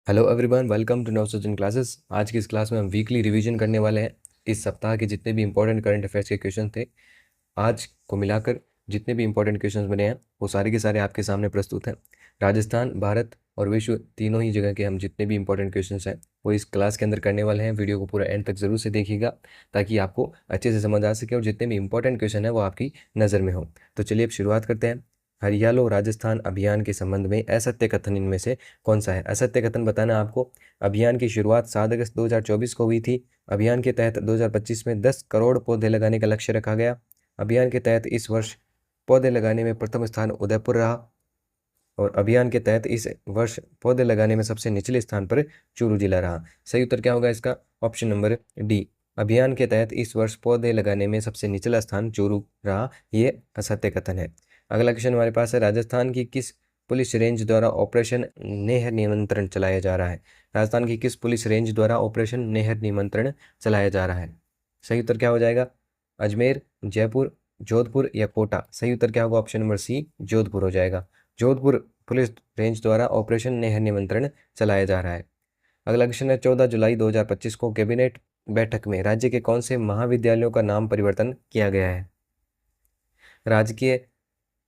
Hello everyone, welcome to Navsrijan classes. आज की इस क्लास में हम वीकली रिवीजन करने वाले हैं। इस सप्ताह के जितने भी इंपॉर्टेंट करंट अफेयर्स के क्वेश्चन थे, आज को मिलाकर जितने भी इंपॉर्टेंट क्वेश्चंस बने हैं वो सारे के सारे आपके सामने प्रस्तुत हैं। राजस्थान, भारत और विश्व तीनों ही जगह के हम जितने भी इंपॉर्टेंट क्वेश्चंस हैं वो इस क्लास के अंदर करने वाले हैं। वीडियो को पूरा एंड तक जरूर से देखिएगा ताकि आपको अच्छे से समझ आ सके और जितने भी इंपॉर्टेंट क्वेश्चन है वो आपकी नज़र में हो। तो चलिए अब शुरुआत करते हैं। हरियालो राजस्थान अभियान के संबंध में असत्य कथन इनमें से कौन सा है? असत्य कथन बताना आपको। अभियान की शुरुआत 7 अगस्त 2024 को हुई थी। अभियान के तहत 2025 में 10 करोड़ पौधे लगाने का लक्ष्य रखा गया। अभियान के तहत इस वर्ष पौधे लगाने में प्रथम स्थान उदयपुर रहा और अभियान के तहत इस वर्ष पौधे लगाने में सबसे निचले स्थान पर चूरू जिला रहा। सही उत्तर क्या होगा इसका? Option number D. अभियान के तहत इस वर्ष पौधे लगाने में सबसे निचला स्थान चूरू रहा। ये असत्य कथन है। अगला क्वेश्चन हमारे पास है, राजस्थान की किस पुलिस रेंज द्वारा ऑपरेशन नेहर निमंत्रण चलाया जा रहा है? राजस्थान की किस पुलिस रेंज द्वारा ऑपरेशन नेहर निमंत्रण चलाया जा रहा है? सही उत्तर क्या हो जाएगा? अजमेर, जयपुर, जोधपुर या कोटा? सही उत्तर क्या होगा? ऑप्शन नंबर सी, जोधपुर हो जाएगा। जोधपुर पुलिस रेंज द्वारा ऑपरेशन नेहर निमंत्रण चलाया जा रहा है। अगला क्वेश्चन है, 14 जुलाई 2025 को कैबिनेट बैठक में राज्य के कौन से महाविद्यालयों का नाम परिवर्तन किया गया है? राजकीय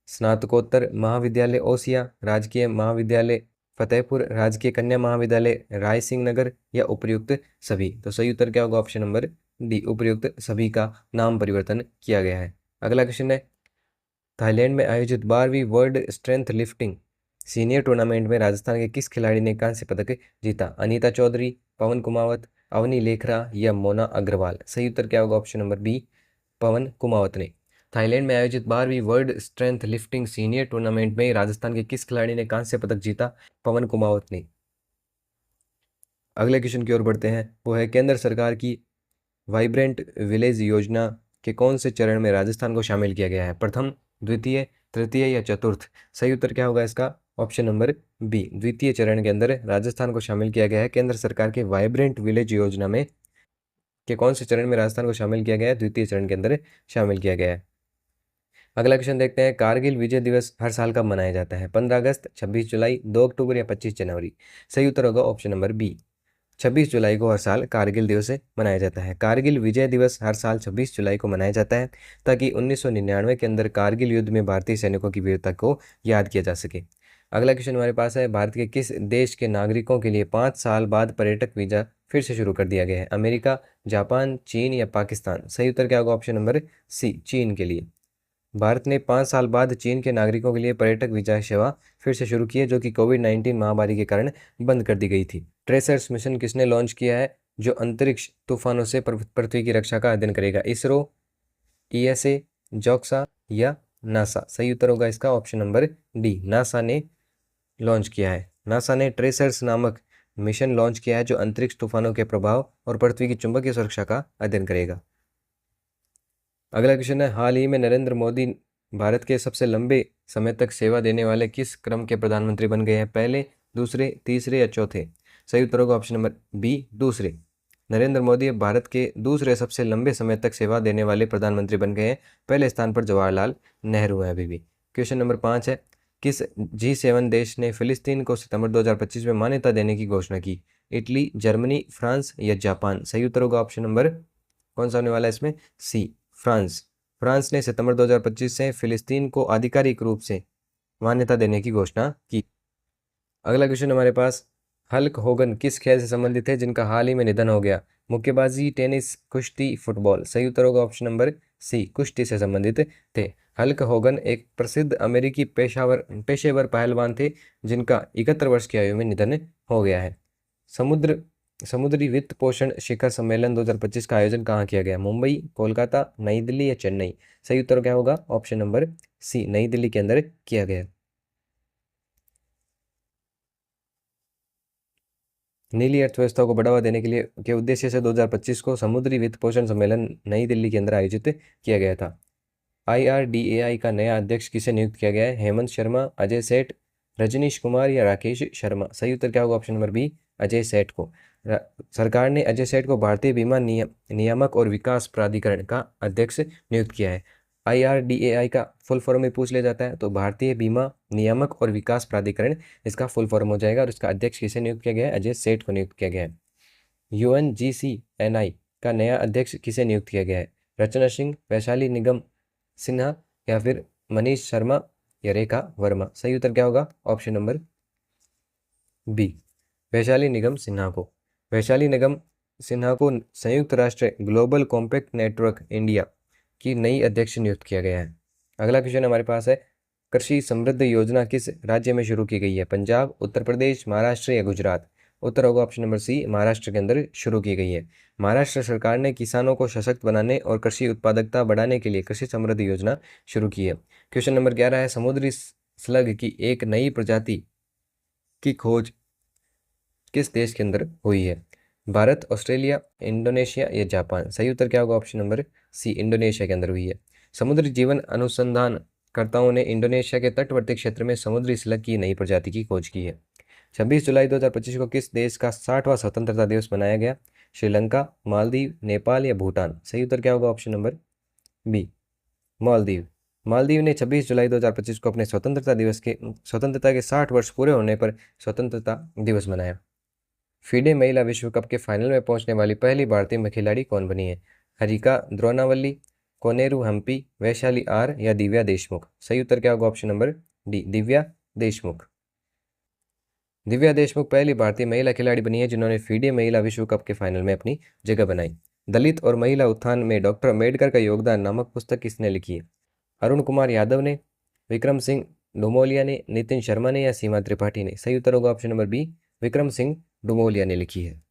स्नातकोत्तर महाविद्यालय ओसिया, राजकीय महाविद्यालय फतेहपुर, राजकीय कन्या महाविद्यालय राय सिंह नगर या उपर्युक्त सभी? तो सही उत्तर क्या होगा? ऑप्शन नंबर डी, उपर्युक्त सभी का नाम परिवर्तन किया गया है। अगला क्वेश्चन है, थाईलैंड में आयोजित 12वीं world strength lifting senior tournament में राजस्थान के किस खिलाड़ी ने कांस्य पदक जीता? अनीता चौधरी, पवन कुमावत, अवनी लेखरा या मोना अग्रवाल? सही उत्तर क्या होगा? ऑप्शन नंबर बी, पवन कुमावत ने। थाईलैंड में आयोजित 12वीं world strength lifting senior tournament में राजस्थान के किस खिलाड़ी ने कांस्य पदक जीता? पवन कुमावत ने। अगले क्वेश्चन की ओर बढ़ते हैं, वो है, केंद्र सरकार की वाइब्रेंट विलेज योजना के कौन से चरण में राजस्थान को शामिल किया गया है? प्रथम, द्वितीय, तृतीय या चतुर्थ? सही उत्तर क्या होगा इसका? ऑप्शन नंबर बी, द्वितीय चरण के अंदर राजस्थान को शामिल किया गया है। केंद्र सरकार के वाइब्रेंट विलेज योजना में के कौन से चरण में राजस्थान को शामिल किया गया है? द्वितीय चरण के अंदर शामिल किया गया है। अगला क्वेश्चन देखते हैं, कारगिल विजय दिवस हर साल कब मनाया जाता है? 15 अगस्त, 26 जुलाई, 2 अक्टूबर या 25 जनवरी? सही उत्तर होगा ऑप्शन नंबर बी, 26 जुलाई को हर साल कारगिल दिवस मनाया जाता है। कारगिल विजय दिवस हर साल 26 जुलाई को मनाया जाता है ताकि 1999 के अंदर कारगिल युद्ध में भारतीय सैनिकों की वीरता को याद किया जा सके। अगला क्वेश्चन हमारे पास है, भारत के किस देश के नागरिकों के लिए 5 साल बाद पर्यटक वीजा फिर से शुरू कर दिया गया है? अमेरिका, जापान, चीन या पाकिस्तान? सही उत्तर क्या होगा? ऑप्शन नंबर सी, चीन के लिए। भारत ने 5 साल बाद चीन के नागरिकों के लिए पर्यटक वीजा सेवा फिर से शुरू की है, जो कि कोविड-19 महामारी के कारण बंद कर दी गई थी। ट्रेसर्स मिशन किसने लॉन्च किया है, जो अंतरिक्ष तूफानों से पृथ्वी की रक्षा का अध्ययन करेगा? इसरो, ईएसए, जॉक्सा या नासा? सही उत्तर होगा इसका ऑप्शन नंबर डी, नासा ने लॉन्च किया है। नासा ने ट्रेसर्स नामक मिशन लॉन्च किया है जो अंतरिक्ष तूफानों के प्रभाव और पृथ्वी की चुंबकीय सुरक्षा का अध्ययन करेगा। अगला क्वेश्चन है, हाल ही में नरेंद्र मोदी भारत के सबसे लंबे समय तक सेवा देने वाले किस क्रम के प्रधानमंत्री बन गए हैं? पहले, दूसरे, तीसरे या चौथे? सही उत्तर होगा ऑप्शन नंबर बी, दूसरे। नरेंद्र मोदी अब भारत के दूसरे सबसे लंबे समय तक सेवा देने वाले प्रधानमंत्री बन गए हैं। पहले स्थान पर जवाहरलाल नेहरू हैं अभी भी। क्वेश्चन नंबर 5 है, किस G7 देश ने फिलिस्तीन को सितंबर 2025 में मान्यता देने की घोषणा की? इटली, जर्मनी, फ्रांस या जापान? सही उत्तर होगा ऑप्शन नंबर कौन सा होने वाला है इसमें? सी, फ्रांस। फ्रांस ने सितंबर 2025 से फिलिस्तीन को आधिकारिक रूप से मान्यता देने की घोषणा की। अगला क्वेश्चन हमारे पास, हल्क होगन किस खेल से संबंधित है जिनका हाल ही में निधन हो गया? मुक्केबाजी, टेनिस, कुश्ती, फुटबॉल? सही उत्तर होगा ऑप्शन नंबर सी, कुश्ती से संबंधित थे। हल्क होगन एक प्रसिद्ध अमेरिकी पेशेवर पहलवान थे जिनका 71 वर्ष की आयु में निधन हो गया है। समुद्री वित्त पोषण शिखर सम्मेलन 2025 का आयोजन कहाँ किया गया? मुंबई, कोलकाता, नई दिल्ली या चेन्नई? सही उत्तर क्या होगा? ऑप्शन नंबर सी, नई दिल्ली के अंदर किया गया। नीली अर्थव्यवस्था को बढ़ावा देने के उद्देश्य से 2025 को समुद्री वित्त पोषण सम्मेलन नई दिल्ली के अंदर आयोजित किया गया था। IRDAI का नया अध्यक्ष किसे नियुक्त किया गया है? हेमंत शर्मा, अजय सेठ, रजनीश कुमार या राकेश शर्मा? सही उत्तर क्या होगा? ऑप्शन नंबर बी, अजय सेठ को। सरकार ने अजय सेठ को भारतीय बीमा नियामक और विकास प्राधिकरण का अध्यक्ष नियुक्त किया है। IRDAI का फुल फॉर्म में पूछ लिया जाता है तो भारतीय बीमा नियामक और विकास प्राधिकरण इसका फुल फॉर्म हो जाएगा। और इसका अध्यक्ष किसे नियुक्त किया गया है? अजय सेठ को नियुक्त किया गया है। UNGCNI का नया अध्यक्ष किसे नियुक्त किया गया है? रचना सिंह, वैशाली निगम सिन्हा या फिर मनीष शर्मा या रेखा वर्मा? सही उत्तर क्या होगा? ऑप्शन नंबर बी, वैशाली निगम सिन्हा को। वैशाली निगम सिन्हा को संयुक्त राष्ट्र ग्लोबल कॉम्पैक्ट नेटवर्क इंडिया की नई अध्यक्ष नियुक्त किया गया है। अगला क्वेश्चन हमारे पास है, कृषि समृद्ध योजना किस राज्य में शुरू की गई है? पंजाब, उत्तर प्रदेश, महाराष्ट्र या गुजरात? उत्तर होगा ऑप्शन नंबर सी, महाराष्ट्र के अंदर शुरू की गई है। महाराष्ट्र सरकार ने किसानों को सशक्त बनाने और कृषि उत्पादकता बढ़ाने के लिए कृषि समृद्धि योजना शुरू की है। क्वेश्चन नंबर 11 है, समुद्री स्लग की एक नई प्रजाति की खोज किस देश के अंदर हुई है? भारत, ऑस्ट्रेलिया, इंडोनेशिया या जापान? सही उत्तर क्या होगा? ऑप्शन नंबर सी, इंडोनेशिया के अंदर हुई है। समुद्री जीवन अनुसंधानकर्ताओं ने इंडोनेशिया के तटवर्ती क्षेत्र में समुद्री स्लग की नई प्रजाति की खोज की है। 26 जुलाई 2025 को किस देश का 60वां स्वतंत्रता दिवस मनाया गया? श्रीलंका, मालदीव, नेपाल या भूटान? सही उत्तर क्या होगा? Option number B, Maldives. Maldives ने 26 जुलाई 2025 को अपने स्वतंत्रता के 60 वर्ष पूरे होने पर स्वतंत्रता दिवस मनाया। फीडे महिला विश्व कप के फाइनल में पहुंचने वाली पहली भारतीय खिलाड़ी कौन बनी है? हरिका द्रोणावल्ली, कोनेरू हम्पी, वैशाली आर या दिव्या देशमुख? सही उत्तर क्या होगा? Option number D, Divya Deshmukh. Divya Deshmukh पहली भारतीय महिला खिलाड़ी बनी है जिन्होंने फीडे महिला विश्व कप के फाइनल में अपनी जगह बनाई। दलित और महिला उत्थान में डॉक्टर अम्बेडकर का योगदान नामक पुस्तक किसने लिखी है? अरुण कुमार यादव ने, विक्रम सिंह डुमोलिया ने, नितिन शर्मा ने या सीमा त्रिपाठी ने? सही उत्तर होगा option number B, Vikram Singh Dumolia ने लिखी है।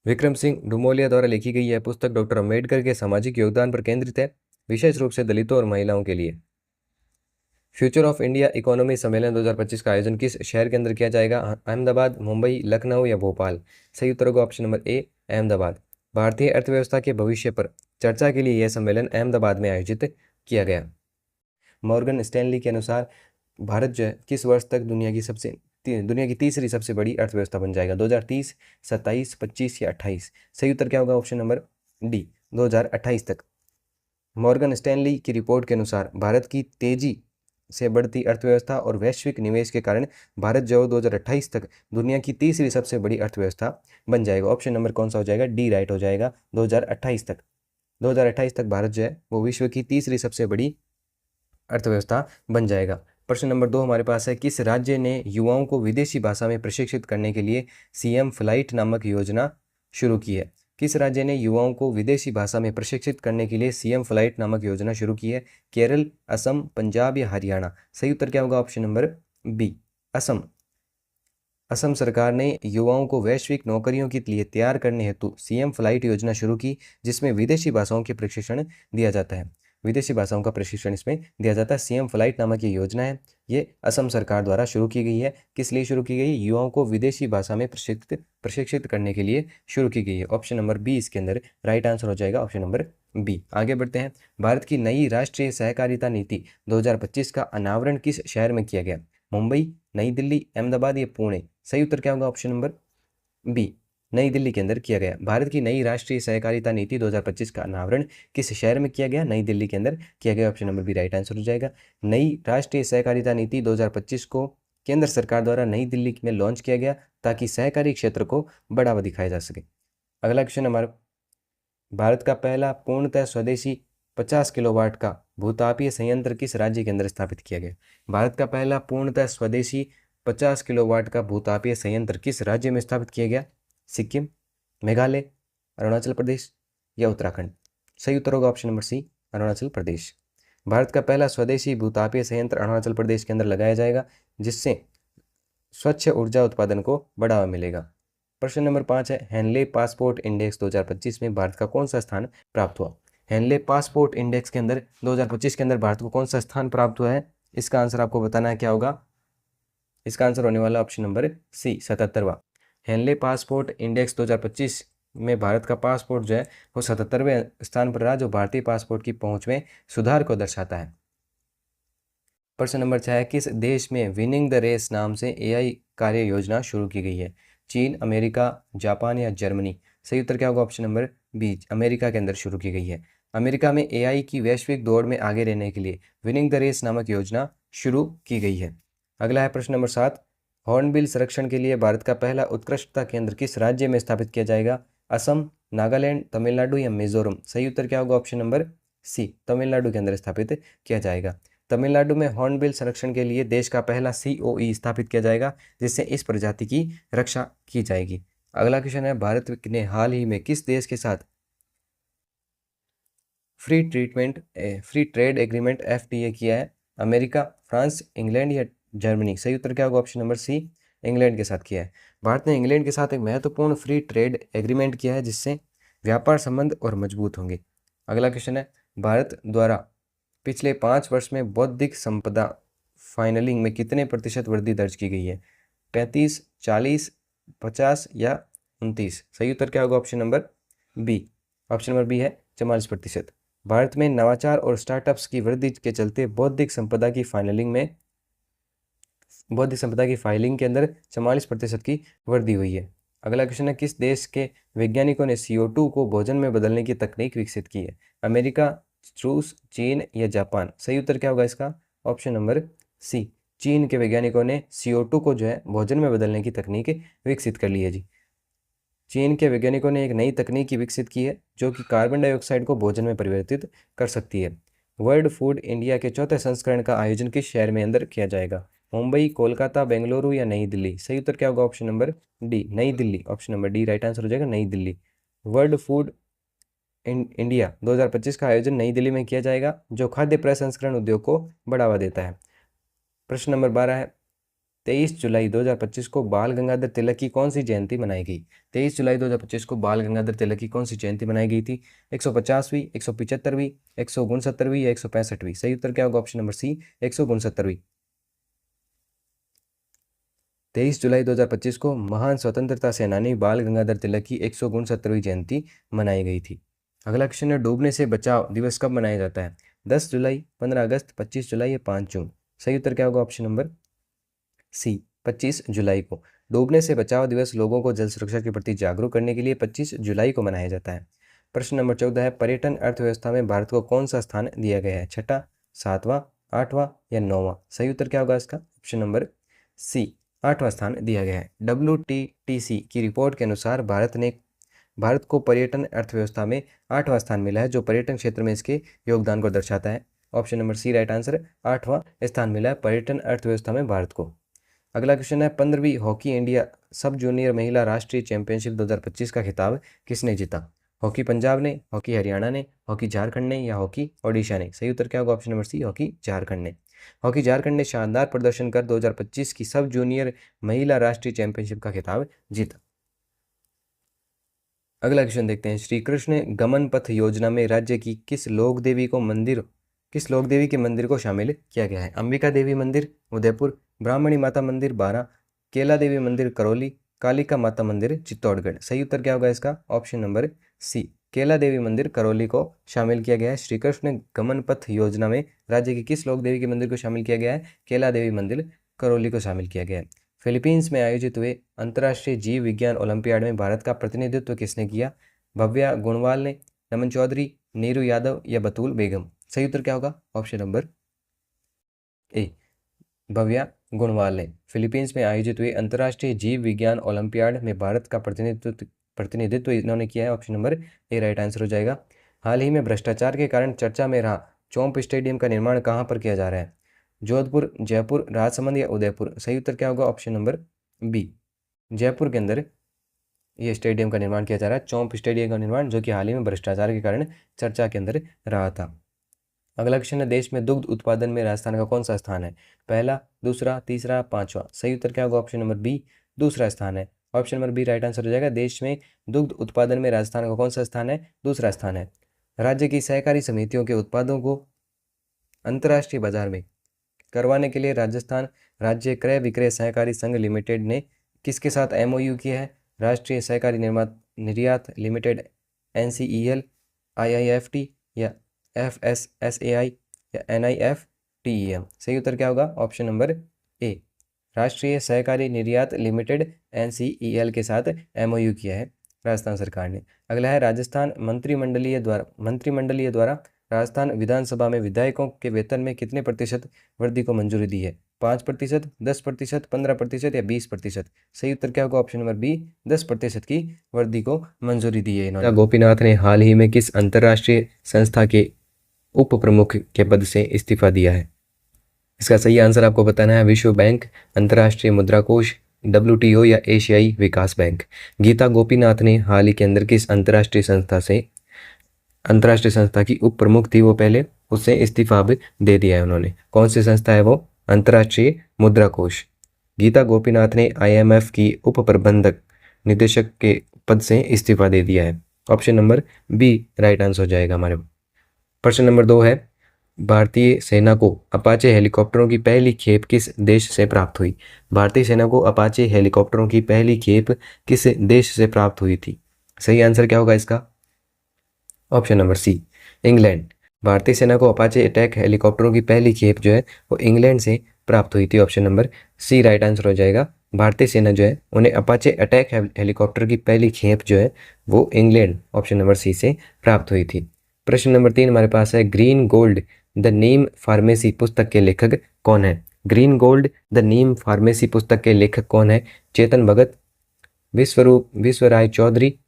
विक्रम सिंह डुमोलिया द्वारा लिखी गई यह पुस्तक डॉक्टर अम्बेडकर के सामाजिक योगदान पर केंद्रित है, विशेष रूप से दलितों और महिलाओं के लिए। फ्यूचर ऑफ इंडिया इकोनॉमी सम्मेलन 2025 का आयोजन किस शहर के अंदर किया जाएगा? अहमदाबाद, मुंबई, लखनऊ या भोपाल? सही उत्तर होगा ऑप्शन नंबर ए, अहमदाबाद। भारतीय अर्थव्यवस्था के भविष्य पर चर्चा के लिए यह सम्मेलन अहमदाबाद में आयोजित किया गया। मॉर्गन स्टैनली के अनुसार भारत जो है किस वर्ष तक दुनिया की तीसरी सबसे बड़ी अर्थव्यवस्था बन जाएगा? 2030, 27, 25 या 28? सही उत्तर क्या होगा? ऑप्शन नंबर डी, 2028 तक। मॉर्गन स्टैनली की रिपोर्ट के अनुसार भारत की तेजी से बढ़ती अर्थव्यवस्था और वैश्विक निवेश के कारण भारत जो 2028 तक दुनिया की तीसरी सबसे बड़ी अर्थव्यवस्था बन जाएगा। ऑप्शन नंबर कौन सा हो जाएगा? डी राइट हो जाएगा। 2028 तक 2028 तक भारत जो है वो विश्व की तीसरी सबसे बड़ी अर्थव्यवस्था बन जाएगा। प्रश्न नंबर 2 हमारे पास है, किस राज्य ने युवाओं को विदेशी भाषा में प्रशिक्षित करने के लिए CM फ्लाइट नामक योजना शुरू की है? किस राज्य ने युवाओं को विदेशी भाषा में प्रशिक्षित करने के लिए CM फ्लाइट नामक योजना शुरू की है? केरल, असम, पंजाब या हरियाणा? सही उत्तर क्या होगा? Option number B, Assam. Assam सरकार ने युवाओं को वैश्विक नौकरियों के लिए तैयार करने हेतु CM फ्लाइट योजना शुरू की, जिसमें विदेशी भाषाओं के प्रशिक्षण दिया जाता है। विदेशी भाषाओं का प्रशिक्षण इसमें दिया जाता है। CM फ्लाइट नामक ये योजना है, ये असम सरकार द्वारा शुरू की गई है। किस लिए शुरू की गई? युवाओं को विदेशी भाषा में प्रशिक्षित करने के लिए शुरू की गई है। ऑप्शन नंबर बी इसके अंदर राइट आंसर हो जाएगा, ऑप्शन नंबर बी। आगे बढ़ते हैं, भारत की नई राष्ट्रीय सहकारिता नीति 2025 का अनावरण किस शहर में किया गया? मुंबई, नई दिल्ली, अहमदाबाद या पुणे? सही उत्तर क्या होगा? ऑप्शन नंबर बी, नई दिल्ली के अंदर किया गया। भारत की नई राष्ट्रीय सहकारिता नीति 2025 का अनावरण किस शहर में किया गया? नई दिल्ली के अंदर किया गया। Option number B right answer हो जाएगा। नई राष्ट्रीय सहकारिता नीति 2025 को केंद्र सरकार द्वारा नई दिल्ली में लॉन्च किया गया ताकि सहकारी क्षेत्र को बढ़ावा दिखाया जा सके। अगला क्वेश्चन हमारा, भारत का पहला पूर्णतः स्वदेशी 50 किलोवाट का भूतापीय संयंत्र किस राज्य के अंदर स्थापित किया गया? भारत का पहला पूर्णतः स्वदेशी 50 किलोवाट का भूतापीय संयंत्र किस राज्य में स्थापित किया गया? सिक्किम, मेघालय, अरुणाचल प्रदेश या उत्तराखंड? सही उत्तर होगा ऑप्शन नंबर सी, अरुणाचल प्रदेश। भारत का पहला स्वदेशी भूतापीय संयंत्र अरुणाचल प्रदेश के अंदर लगाया जाएगा, जिससे स्वच्छ ऊर्जा उत्पादन को बढ़ावा मिलेगा। प्रश्न नंबर 5 है, हेनले पासपोर्ट इंडेक्स 2025 में भारत का कौन सा स्थान प्राप्त हुआ? हेनले पासपोर्ट इंडेक्स के अंदर 2025 के अंदर भारत को कौन सा स्थान प्राप्त हुआ है? इसका आंसर आपको बताना है, क्या होगा? इसका आंसर होने वाला ऑप्शन नंबर सी, 77वां। हेनले पासपोर्ट इंडेक्स 2025 में भारत का पासपोर्ट जो है वो 77वें स्थान पर रहा, जो भारतीय पासपोर्ट की पहुंच में सुधार को दर्शाता है। प्रश्न नंबर 6 है, किस देश में विनिंग द रेस नाम से AI कार्य योजना शुरू की गई है? चीन, अमेरिका, जापान या जर्मनी? सही उत्तर क्या होगा? ऑप्शन नंबर बी, अमेरिका के अंदर शुरू की गई है। अमेरिका में एआई की वैश्विक दौड़ में आगे रहने के लिए विनिंग द रेस नामक योजना शुरू की गई है। अगला है प्रश्न नंबर 7, हॉर्नबिल संरक्षण के लिए भारत का पहला उत्कृष्टता केंद्र किस राज्य में स्थापित किया जाएगा? असम, नागालैंड, तमिलनाडु या मिजोरम? सही उत्तर क्या होगा? ऑप्शन नंबर सी, तमिलनाडु के अंदर स्थापित किया जाएगा। तमिलनाडु में हॉर्नबिल संरक्षण के लिए देश का पहला सीओई स्थापित किया जाएगा, जिससे इस प्रजाति की रक्षा की जाएगी। अगला क्वेश्चन है, भारत ने हाल ही में किस देश के साथ फ्री ट्रेड एग्रीमेंट एफटीए किया है? अमेरिका, फ्रांस, इंग्लैंड या जर्मनी? सही उत्तर क्या होगा? ऑप्शन नंबर सी, इंग्लैंड के साथ किया है। भारत ने इंग्लैंड के साथ एक महत्वपूर्ण फ्री ट्रेड एग्रीमेंट किया है, जिससे व्यापार संबंध और मजबूत होंगे। अगला क्वेश्चन है, भारत द्वारा पिछले 5 वर्ष में बौद्धिक संपदा फाइनलिंग में कितने प्रतिशत वृद्धि दर्ज की गई है? 35, 40, 50 या 29? सही उत्तर क्या होगा? Option number B. Option number B है 44%। भारत में नवाचार और स्टार्टअप्स की वृद्धि के चलते बौद्धिक संपदा की फाइलिंग के अंदर 44% की वृद्धि हुई है। अगला क्वेश्चन है, किस देश के वैज्ञानिकों ने CO2 को भोजन में बदलने की तकनीक विकसित की है? अमेरिका, रूस, चीन या जापान? सही उत्तर क्या होगा इसका? ऑप्शन नंबर सी, चीन के वैज्ञानिकों ने CO2 को जो है भोजन में बदलने की तकनीक विकसित कर ली है जी। चीन के वैज्ञानिकों ने एक नई तकनीक विकसित की है जो कि कार्बन डाइऑक्साइड को भोजन में परिवर्तित कर सकती है। वर्ल्ड फूड इंडिया के चौथे संस्करण का आयोजन किस शहर में अंदर किया जाएगा? मुंबई, कोलकाता, बेंगलुरु या नई दिल्ली? सही उत्तर क्या होगा? ऑप्शन नंबर डी, नई Delhi. Option number D right answer हो जाएगा, नई दिल्ली। वर्ल्ड फूड इंडिया 2025 का आयोजन नई दिल्ली में किया जाएगा, जो खाद्य प्रसंस्करण उद्योग को बढ़ावा देता है। प्रश्न नंबर 12 है, 23 जुलाई 2025 को बाल गंगाधर तिलक की कौन सी जयंती मनाई गई? 23 जुलाई 2025 को बाल गंगाधर तिलक की कौन सी जयंती मनाई गई थी? 150वीं, 175वीं, 169वीं या 165वीं? सही उत्तर क्या होगा? ऑप्शन नंबर सी, 169वीं। 23 जुलाई 2025 को महान स्वतंत्रता सेनानी बाल गंगाधर तिलक की 169वीं जयंती मनाई गई थी। अगला क्वेश्चन है, डूबने से बचाव दिवस कब मनाया जाता है? 10 जुलाई, 15 अगस्त, 25 जुलाई या 5 जून? सही उत्तर क्या होगा? ऑप्शन नंबर सी, 25 जुलाई को। डूबने से बचाव दिवस लोगों को जल सुरक्षा के प्रति जागरूक करने के लिए 25 जुलाई को मनाया जाता है। प्रश्न नंबर 14 है, पर्यटन अर्थव्यवस्था में भारत को कौन सा स्थान दिया गया है? छठा, 7वां, 8वां या 9वां? सही उत्तर क्या होगा इसका? ऑप्शन नंबर सी, 8वां स्थान दिया गया है। WTTC की रिपोर्ट के अनुसार भारत को पर्यटन अर्थव्यवस्था में 8वां स्थान मिला है, जो पर्यटन क्षेत्र में इसके योगदान को दर्शाता है। Option number C right answer, 8वां स्थान मिला है पर्यटन अर्थव्यवस्था में भारत को। अगला क्वेश्चन है, 15वीं हॉकी इंडिया सब जूनियर महिला राष्ट्रीय चैंपियनशिप 2025 का खिताब किसने जीता? हॉकी पंजाब ने, हॉकी हरियाणा ने, हॉकी झारखंड ने या हॉकी ओडिशा ने? सही उत्तर क्या होगा? Option number C, hockey Jharkhand ने। हॉकी झारखंड ने शानदार प्रदर्शन कर 2025 की सब जूनियर महिला राष्ट्रीय चैंपियनशिप का खिताब जीता। अगला क्वेश्चन देखते हैं, श्री कृष्ण गमन पथ योजना में राज्य की किस लोक देवी के मंदिर को शामिल किया गया है? अंबिका देवी मंदिर उदयपुर, ब्राह्मणी माता मंदिर बारा, केला देवी मंदिर करौली, कालिका माता मंदिर चित्तौड़गढ़? सही उत्तर क्या होगा इसका? ऑप्शन नंबर सी, केला देवी मंदिर करौली को शामिल किया गया है। श्री कृष्ण गमन पथ योजना में राज्य की किस लोक देवी के मंदिर को शामिल किया गया है? केला देवी मंदिर करौली को शामिल किया गया है। फिलीपींस में आयोजित हुए अंतर्राष्ट्रीय जीव विज्ञान ओलंपियाड में भारत का प्रतिनिधित्व किसने किया? भव्या गुणवाल ने, नमन चौधरी, नीरू यादव या बतूल बेगम? सही उत्तर क्या होगा? ऑप्शन नंबर ए, भव्या गुणवाल ने फिलीपींस में आयोजित हुए अंतर्राष्ट्रीय जीव विज्ञान ओलंपियाड में भारत का प्रतिनिधित्व इन्होंने किया है। ऑप्शन नंबर ए राइट आंसर हो जाएगा। हाल ही में भ्रष्टाचार के कारण चर्चा में रहा चोंप स्टेडियम का निर्माण कहाँ पर किया जा रहा है? जोधपुर, जयपुर, राजसमंद या उदयपुर? सही उत्तर क्या होगा? ऑप्शन नंबर बी, जयपुर के अंदर ये स्टेडियम का निर्माण किया जा रहा है, चोंप स्टेडियम का निर्माण, जो कि हाल ही में भ्रष्टाचार के कारण चर्चा के अंदर रहा था। अगला क्वेश्चन है, देश में दुग्ध उत्पादन में राजस्थान का कौन सा स्थान है? पहला, दूसरा, तीसरा, 5वां? सही उत्तर क्या होगा? ऑप्शन नंबर बी, दूसरा स्थान है। Option number B right answer हो जाएगा। देश में दुग्ध उत्पादन में राजस्थान का कौन सा स्थान है? दूसरा स्थान है। राज्य की सहकारी समितियों के उत्पादों को अंतर्राष्ट्रीय बाजार में करवाने के लिए राजस्थान राज्य क्रय विक्रय सहकारी संघ लिमिटेड ने किसके साथ MOU किया है? राष्ट्रीय सहकारी निर्यात लिमिटेड NCEL, IIFT या FSSAI या NIFTEM? सही उत्तर क्या होगा? ऑप्शन नंबर ए, राष्ट्रीय सहकारी निर्यात लिमिटेड NCEL के साथ MOU किया है राजस्थान सरकार ने। अगला है राजस्थान मंत्रिमंडलीय द्वारा राजस्थान विधानसभा में विधायकों के वेतन में कितने प्रतिशत वृद्धि को मंजूरी दी है? 5%, 10%, 15% या 20%? सही उत्तर क्या होगा? ऑप्शन नंबर बी, 10% की वृद्धि को मंजूरी दी है इन्होंने। गोपीनाथ ने हाल ही में किस अंतर्राष्ट्रीय संस्था के उप प्रमुख के पद से इस्तीफा दिया है? इसका सही आंसर आपको बताना है। विश्व बैंक, अंतर्राष्ट्रीय मुद्रा कोष, WTO या एशियाई विकास बैंक। गीता गोपीनाथ ने हाल ही के अंदर किस अंतर्राष्ट्रीय संस्था की उप प्रमुख थी वो पहले, उससे इस्तीफा अब दे दिया है उन्होंने। कौन सी संस्था है वो? अंतर्राष्ट्रीय मुद्रा कोष। गीता गोपीनाथ ने IMF की उप प्रबंधक निदेशक के पद से इस्तीफा दे दिया है। Option number B right answer हो जाएगा हमारे। प्रश्न नंबर 2 है, भारतीय सेना को अपाचे हेलीकॉप्टरों की पहली खेप किस देश से प्राप्त हुई? भारतीय सेना को अपाचे हेलीकॉप्टरों की पहली खेप किस देश से प्राप्त हुई थी? सही आंसर क्या होगा इसका? Option number C, England. भारतीय सेना को अपाचे अटैक हेलीकॉप्टरों की पहली खेप जो है वो इंग्लैंड से प्राप्त हुई थी। Option number C right answer हो जाएगा। भारतीय सेना जो है उन्हें अपाचे अटैक हेलीकॉप्टर की पहली खेप जो है वो इंग्लैंड, ऑप्शन नंबर सी से प्राप्त हुई थी। प्रश्न नंबर 3 हमारे पास है, green gold the Neem pharmacy पुस्तक के लेखक कौन है? Green gold the Neem pharmacy पुस्तक के लेखक कौन है? चेतन भगत, विश्वराय चौधरी,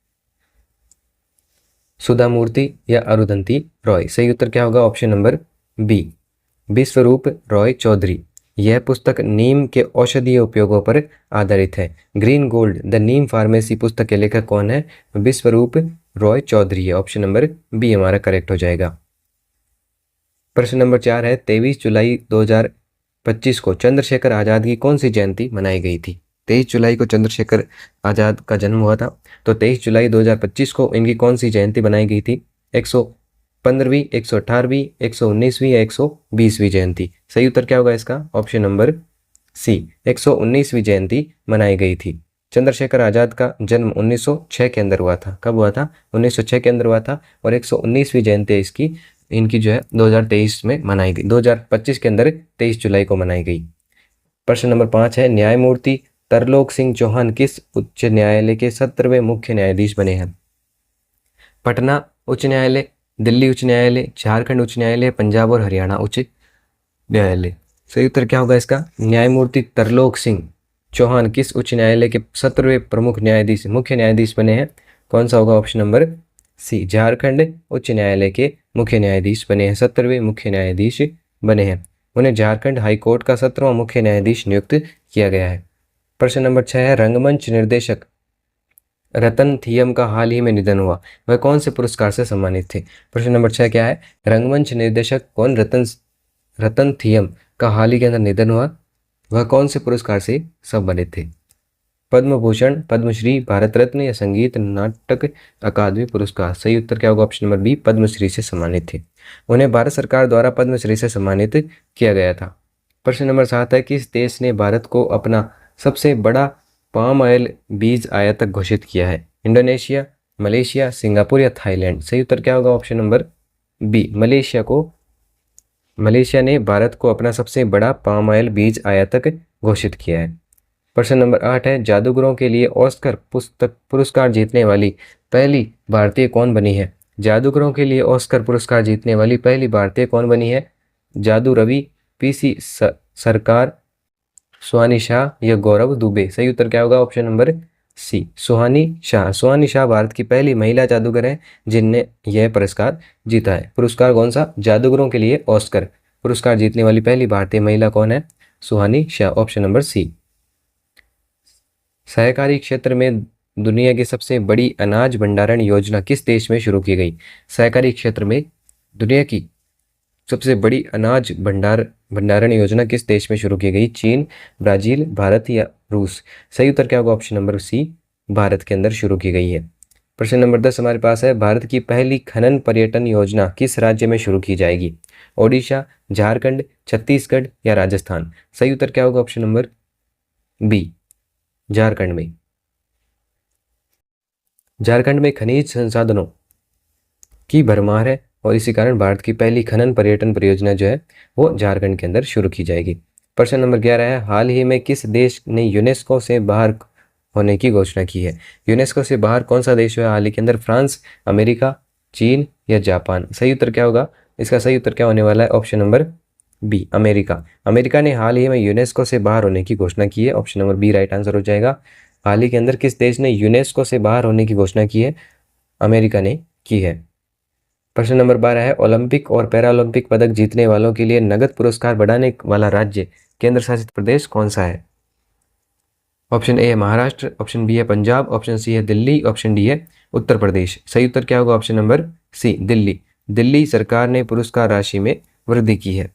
सुधा मूर्ति या अरुंधति रॉय? सही उत्तर क्या होगा? ऑप्शन नंबर बी, विश्वरूप रॉय चौधरी। यह पुस्तक नीम के औषधीय उपयोगों पर आधारित है। Green gold the Neem pharmacy पुस्तक के लेखक कौन है? विश्वरूप रॉय चौधरी है। ऑप्शन नंबर बी हमारा करेक्ट हो जाएगा। प्रश्न नंबर 4 है, 23 जुलाई 2025 को चंद्रशेखर आजाद की कौन सी जयंती मनाई गई थी? 23 जुलाई को चंद्रशेखर आजाद का जन्म हुआ था, तो 23 जुलाई 2025 को इनकी कौन सी जयंती बनाई गई थी? 115वीं, 118वीं, 119वीं या 120वीं जयंती? सही उत्तर क्या होगा इसका? ऑप्शन नंबर सी, 119वीं जयंती मनाई गई थी। चंद्रशेखर आजाद का जन्म 1906 के अंदर हुआ था। कब हुआ था? 1906 के अंदर हुआ था, और 119वीं जयंती इनकी जो है 2023 में मनाई गई, 2025 के अंदर 23 जुलाई को मनाई गई। प्रश्न नंबर 5 है, न्यायमूर्ति तरलोक सिंह चौहान किस उच्च न्यायालय के 17वें मुख्य न्यायाधीश बने हैं? पटना उच्च न्यायालय, दिल्ली उच्च न्यायालय, झारखंड उच्च न्यायालय, पंजाब और हरियाणा उच्च न्यायालय? सही उत्तर क्या होगा इसका? न्यायमूर्ति तरलोक सिंह चौहान किस उच्च न्यायालय के 17वें मुख्य न्यायाधीश बने हैं? कौन सा होगा? ऑप्शन नंबर सी, झारखंड उच्च न्यायालय के मुख्य न्यायाधीश बने हैं, 17वें मुख्य न्यायाधीश बने हैं। उन्हें झारखंड हाईकोर्ट का 17वां मुख्य न्यायाधीश नियुक्त किया गया है। प्रश्न नंबर 6 है, रंगमंच निर्देशक रतन थियम का हाल ही में निधन हुआ, वह कौन से पुरस्कार से सम्मानित थे? प्रश्न नंबर 6 क्या है? रंगमंच निर्देशक कौन रतन थियम का हाल ही के अंदर निधन हुआ, वह कौन से पुरस्कार से सम्मानित थे? पद्म भूषण, पद्मश्री, भारत रत्न या संगीत नाटक अकादमी पुरस्कार? सही उत्तर क्या होगा? ऑप्शन नंबर बी, पद्मश्री से सम्मानित थे। उन्हें भारत सरकार द्वारा पद्मश्री से सम्मानित किया गया था। प्रश्न नंबर 7 है, किस देश ने भारत को अपना सबसे बड़ा पाम ऑयल बीज आयातक घोषित किया है? इंडोनेशिया, मलेशिया, सिंगापुर या थाईलैंड? सही उत्तर क्या होगा? ऑप्शन नंबर बी, मलेशिया ने भारत को अपना सबसे बड़ा पाम ऑयल बीज आयातक घोषित किया है। प्रश्न नंबर 8 है, जादूगरों के लिए ऑस्कर पुरस्कार जीतने वाली पहली भारतीय कौन बनी है? जादूगरों के लिए ऑस्कर पुरस्कार जीतने वाली पहली भारतीय कौन बनी है? जादू रवि, PC सरकार, सुहानी शाह या गौरव दुबे? सही उत्तर क्या होगा? ऑप्शन नंबर सी, सुहानी शाह। सुहानी शाह भारत की पहली महिला जादूगर हैं जिनने यह पुरस्कार जीता है। पुरस्कार कौन सा? जादूगरों के लिए ऑस्कर पुरस्कार जीतने वाली पहली भारतीय महिला कौन है? सुहानी शाह, ऑप्शन नंबर सी। सहकारी क्षेत्र में दुनिया की सबसे बड़ी अनाज भंडारण योजना किस देश में शुरू की गई? सहकारी क्षेत्र में दुनिया की सबसे बड़ी अनाज भंडारण योजना किस देश में शुरू की गई? चीन, ब्राजील, भारत या रूस? सही उत्तर क्या होगा? ऑप्शन नंबर सी, भारत के अंदर शुरू की गई है। प्रश्न नंबर 10 हमारे पास है, भारत की पहली खनन पर्यटन योजना किस राज्य में शुरू की जाएगी? ओडिशा, झारखंड, छत्तीसगढ़ या राजस्थान? सही उत्तर क्या होगा? ऑप्शन नंबर बी, झारखंड में। झारखंड में खनिज संसाधनों की भरमार है और इसी कारण भारत की पहली खनन पर्यटन परियोजना जो है वो झारखंड के अंदर शुरू की जाएगी। प्रश्न नंबर 11 है, हाल ही में किस देश ने यूनेस्को से बाहर होने की घोषणा की है। यूनेस्को से बाहर कौन सा देश हुआ हाल ही के अंदर? फ्रांस, अमेरिका, चीन या जापान? सही उत्तर क्या होगा? इसका सही उत्तर क्या होने वाला है? Option number B, America. America ने हाल ही में यूनेस्को से बाहर होने की घोषणा की है। Option number B right answer हो जाएगा। हाल ही के अंदर किस देश ने यूनेस्को से बाहर होने की घोषणा की है? अमेरिका ने की है। प्रश्न नंबर 12 है, ओलंपिक और पैरालंपिक पदक जीतने वालों के लिए नगद पुरस्कार बढ़ाने वाला राज्य केंद्र शासित प्रदेश कौन सा है? ऑप्शन ए है महाराष्ट्र, ऑप्शन बी है पंजाब, ऑप्शन सी है दिल्ली, ऑप्शन डी है उत्तर प्रदेश। सही उत्तर क्या होगा? Option number C, Delhi. Delhi सरकार ने पुरस्कार राशि में वृद्धि की है।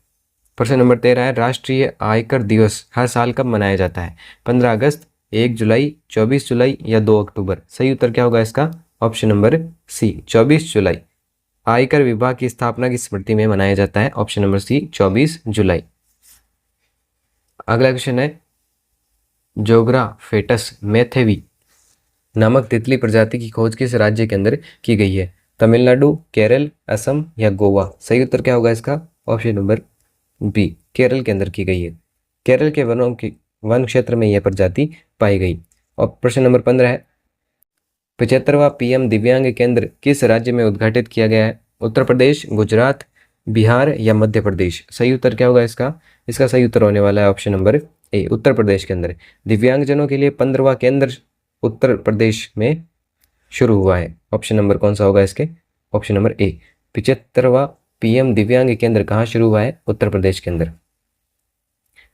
प्रश्न नंबर 13 है, राष्ट्रीय आयकर दिवस हर साल कब मनाया जाता है? 15 अगस्त, 1 जुलाई, 24 जुलाई या 2 अक्टूबर? सही उत्तर क्या होगा इसका? ऑप्शन नंबर सी, 24 जुलाई। आयकर विभाग की स्थापना की स्मृति में मनाया जाता है। ऑप्शन नंबर सी, 24 जुलाई। अगला क्वेश्चन है, जोग्राफेटस मैथेवी नामक तितली प्रजाति की खोज किस राज्य के अंदर की गई है? तमिलनाडु, केरल, असम या गोवा? सही उत्तर क्या होगा इसका? ऑप्शन नंबर बी, केरल के अंदर की गई है। केरल के वन क्षेत्र में यह प्रजाति पाई गई। और प्रश्न नंबर 15 है, 75वां पीएम दिव्यांग केंद्र किस राज्य में उद्घाटित किया गया है? उत्तर प्रदेश, गुजरात, बिहार या मध्य प्रदेश? सही उत्तर क्या होगा इसका? इसका सही उत्तर होने वाला है ऑप्शन नंबर ए, उत्तर प्रदेश के अंदर। दिव्यांगजनों के लिए 15वां केंद्र उत्तर प्रदेश में शुरू हुआ है। ऑप्शन नंबर कौन सा होगा इसके? ऑप्शन नंबर ए, 75वां पीएम दिव्यांग केंद्र कहाँ शुरू हुआ है? उत्तर प्रदेश के अंदर।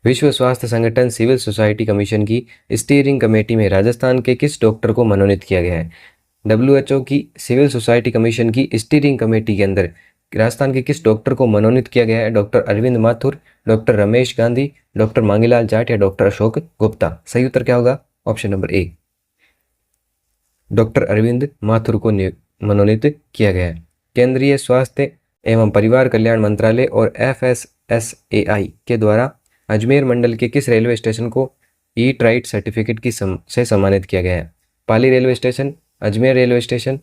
विश्व स्वास्थ्य संगठन सिविल सोसाइटी कमीशन की स्टीयरिंग कमेटी में राजस्थान के किस डॉक्टर को मनोनीत किया गया है? WHO की सिविल सोसाइटी कमीशन की स्टीयरिंग कमेटी के अंदर राजस्थान के किस डॉक्टर को मनोनीत किया गया है? Doctor Arvind Mathur, doctor Ramesh Gandhi, doctor Mangilal Jat या डॉक्टर अशोक गुप्ता? सही उत्तर क्या होगा? Option number A, doctor Arvind Mathur को मनोनीत किया गया है। केंद्रीय स्वास्थ्य एवं परिवार कल्याण मंत्रालय और FSSAI के द्वारा अजमेर मंडल के किस रेलवे स्टेशन को ईट राइट सर्टिफिकेट से सम्मानित किया गया है? Pali railway station, Ajmer railway station,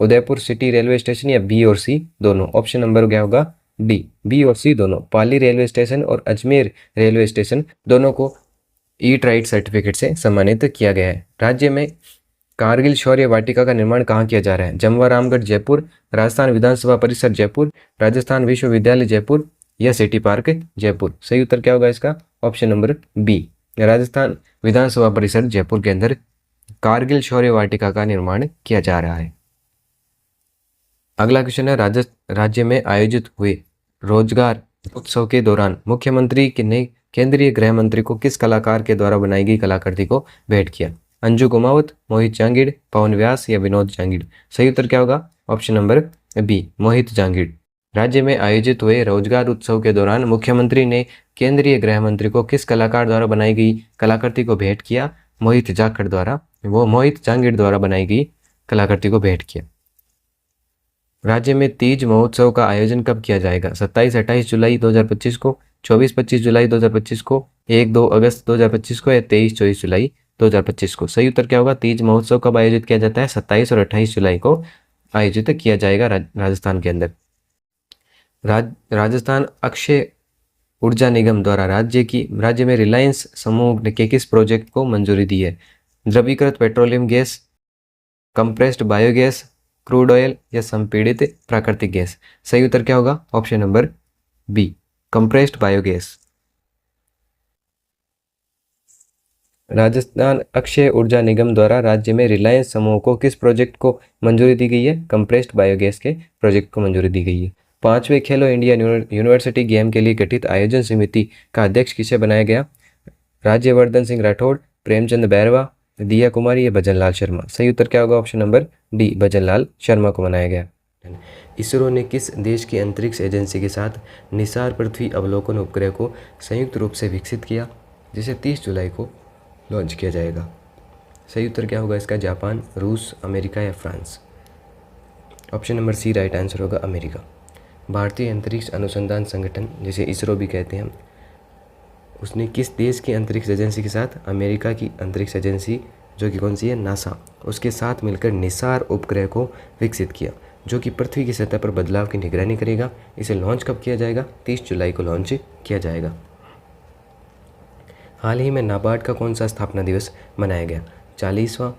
Udaipur city railway station या बी और सी दोनों? ऑप्शन नंबर क्या होगा? डी, बी और सी दोनों। पाली रेलवे स्टेशन और अजमेर रेलवे स्टेशन दोनों को ईट राइट सर्टिफिकेट से सम्मानित किया गया है। राज्य में कारगिल शौर्य वाटिका का निर्माण कहाँ किया जा रहा है? जमवा रामगढ़ जयपुर, राजस्थान विधानसभा परिसर जयपुर, राजस्थान विश्वविद्यालय जयपुर या सिटी पार्क जयपुर? सही उत्तर क्या होगा इसका? ऑप्शन नंबर बी, राजस्थान विधानसभा परिसर जयपुर के अंदर कारगिल शौर्य वाटिका का निर्माण किया जा रहा है। अगला क्वेश्चन है, राज्य में आयोजित हुए रोजगार उत्सव के दौरान मुख्यमंत्री ने केंद्रीय गृह मंत्री को किस कलाकार के द्वारा बनाई गई कलाकृति को भेंट किया? अंजू कुमावत, मोहित जांगिड़, पवन व्यास या विनोद जांगिड़? सही उत्तर क्या होगा? ऑप्शन नंबर बी, मोहित जांगिड़। राज्य में आयोजित हुए रोजगार उत्सव के दौरान मुख्यमंत्री ने केंद्रीय गृह मंत्री को किस कलाकार द्वारा बनाई गई कलाकृति को भेंट किया? मोहित जांगिड़ द्वारा बनाई गई कलाकृति को भेंट किया। राज्य में तीज महोत्सव का आयोजन कब किया जाएगा? 27-28 जुलाई 2025 को, 24-25 जुलाई 2025 को, 1-2 अगस्त 2025 को या 23-24 जुलाई 2025 को? सही उत्तर क्या होगा? तीज महोत्सव कब आयोजित किया जाता है? 27 और 28 जुलाई को आयोजित किया जाएगा राजस्थान के अंदर। राजस्थान अक्षय ऊर्जा निगम द्वारा राज्य में रिलायंस समूह के किस प्रोजेक्ट को मंजूरी दी है? द्रवीकृत petroleum gas, compressed biogas, crude oil या संपीड़ित प्राकृतिक गैस? सही उत्तर क्या होगा? Option number B, compressed biogas. Rajasthan Akshay Urja Nigam द्वारा राज्य में रिलायंस समूह को किस प्रोजेक्ट को मंजूरी दी गई है? कंप्रेस्ड बायोगैस के प्रोजेक्ट को मंजूरी दी गई है। 5वें खेलो इंडिया यूनिवर्सिटी गेम के लिए गठित आयोजन समिति का अध्यक्ष किसे बनाया गया? राज्यवर्धन सिंह राठौड़, प्रेमचंद बैरवा, दिया कुमारी या भजनलाल शर्मा? सही उत्तर क्या होगा? Option number D, Bhajanlal Sharma को बनाया गया। इसरो ने किस देश की अंतरिक्ष एजेंसी के साथ निसार पृथ्वी अवलोकन उपग्रह को संयुक्त रूप से विकसित किया, जिसे 30 जुलाई को लॉन्च किया जाएगा? सही उत्तर क्या होगा इसका? जापान, रूस, अमेरिका या France? Option number C right answer होगा, अमेरिका। भारतीय अंतरिक्ष अनुसंधान संगठन, जिसे इसरो भी कहते हैं, उसने किस देश की अंतरिक्ष एजेंसी के साथ, अमेरिका की अंतरिक्ष एजेंसी जो कि कौन सी है? नासा, उसके साथ मिलकर निसार उपग्रह को विकसित किया, जो कि पृथ्वी की सतह पर बदलाव की निगरानी करेगा। इसे लॉन्च कब किया जाएगा? 30 जुलाई को लॉन्च किया जाएगा। हाल ही में नाबार्ड का कौन सा स्थापना दिवस मनाया गया? 40वां,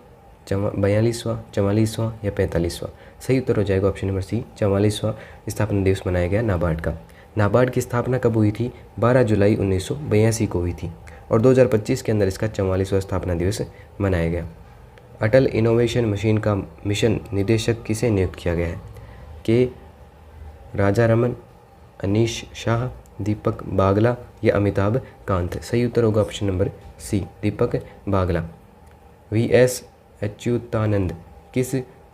42वां, 44वां या 45वां? सही उत्तर हो जाएगा ऑप्शन नंबर सी, 44वां स्थापना दिवस मनाया गया नाबार्ड का। नाबार्ड की स्थापना कब हुई थी? 12 जुलाई 1982 को हुई थी और 2025 के अंदर इसका 44वां स्थापना दिवस मनाया गया। अटल इनोवेशन मशीन का मिशन निदेशक किसे नियुक्त किया गया है? के राजारमन, अनीश शाह, दीपक बागला या अमिताभ कांत? सही उत्तर होगा ऑप्शन नंबर सी, दीपक बागला। वी एस अच्युतानंद किस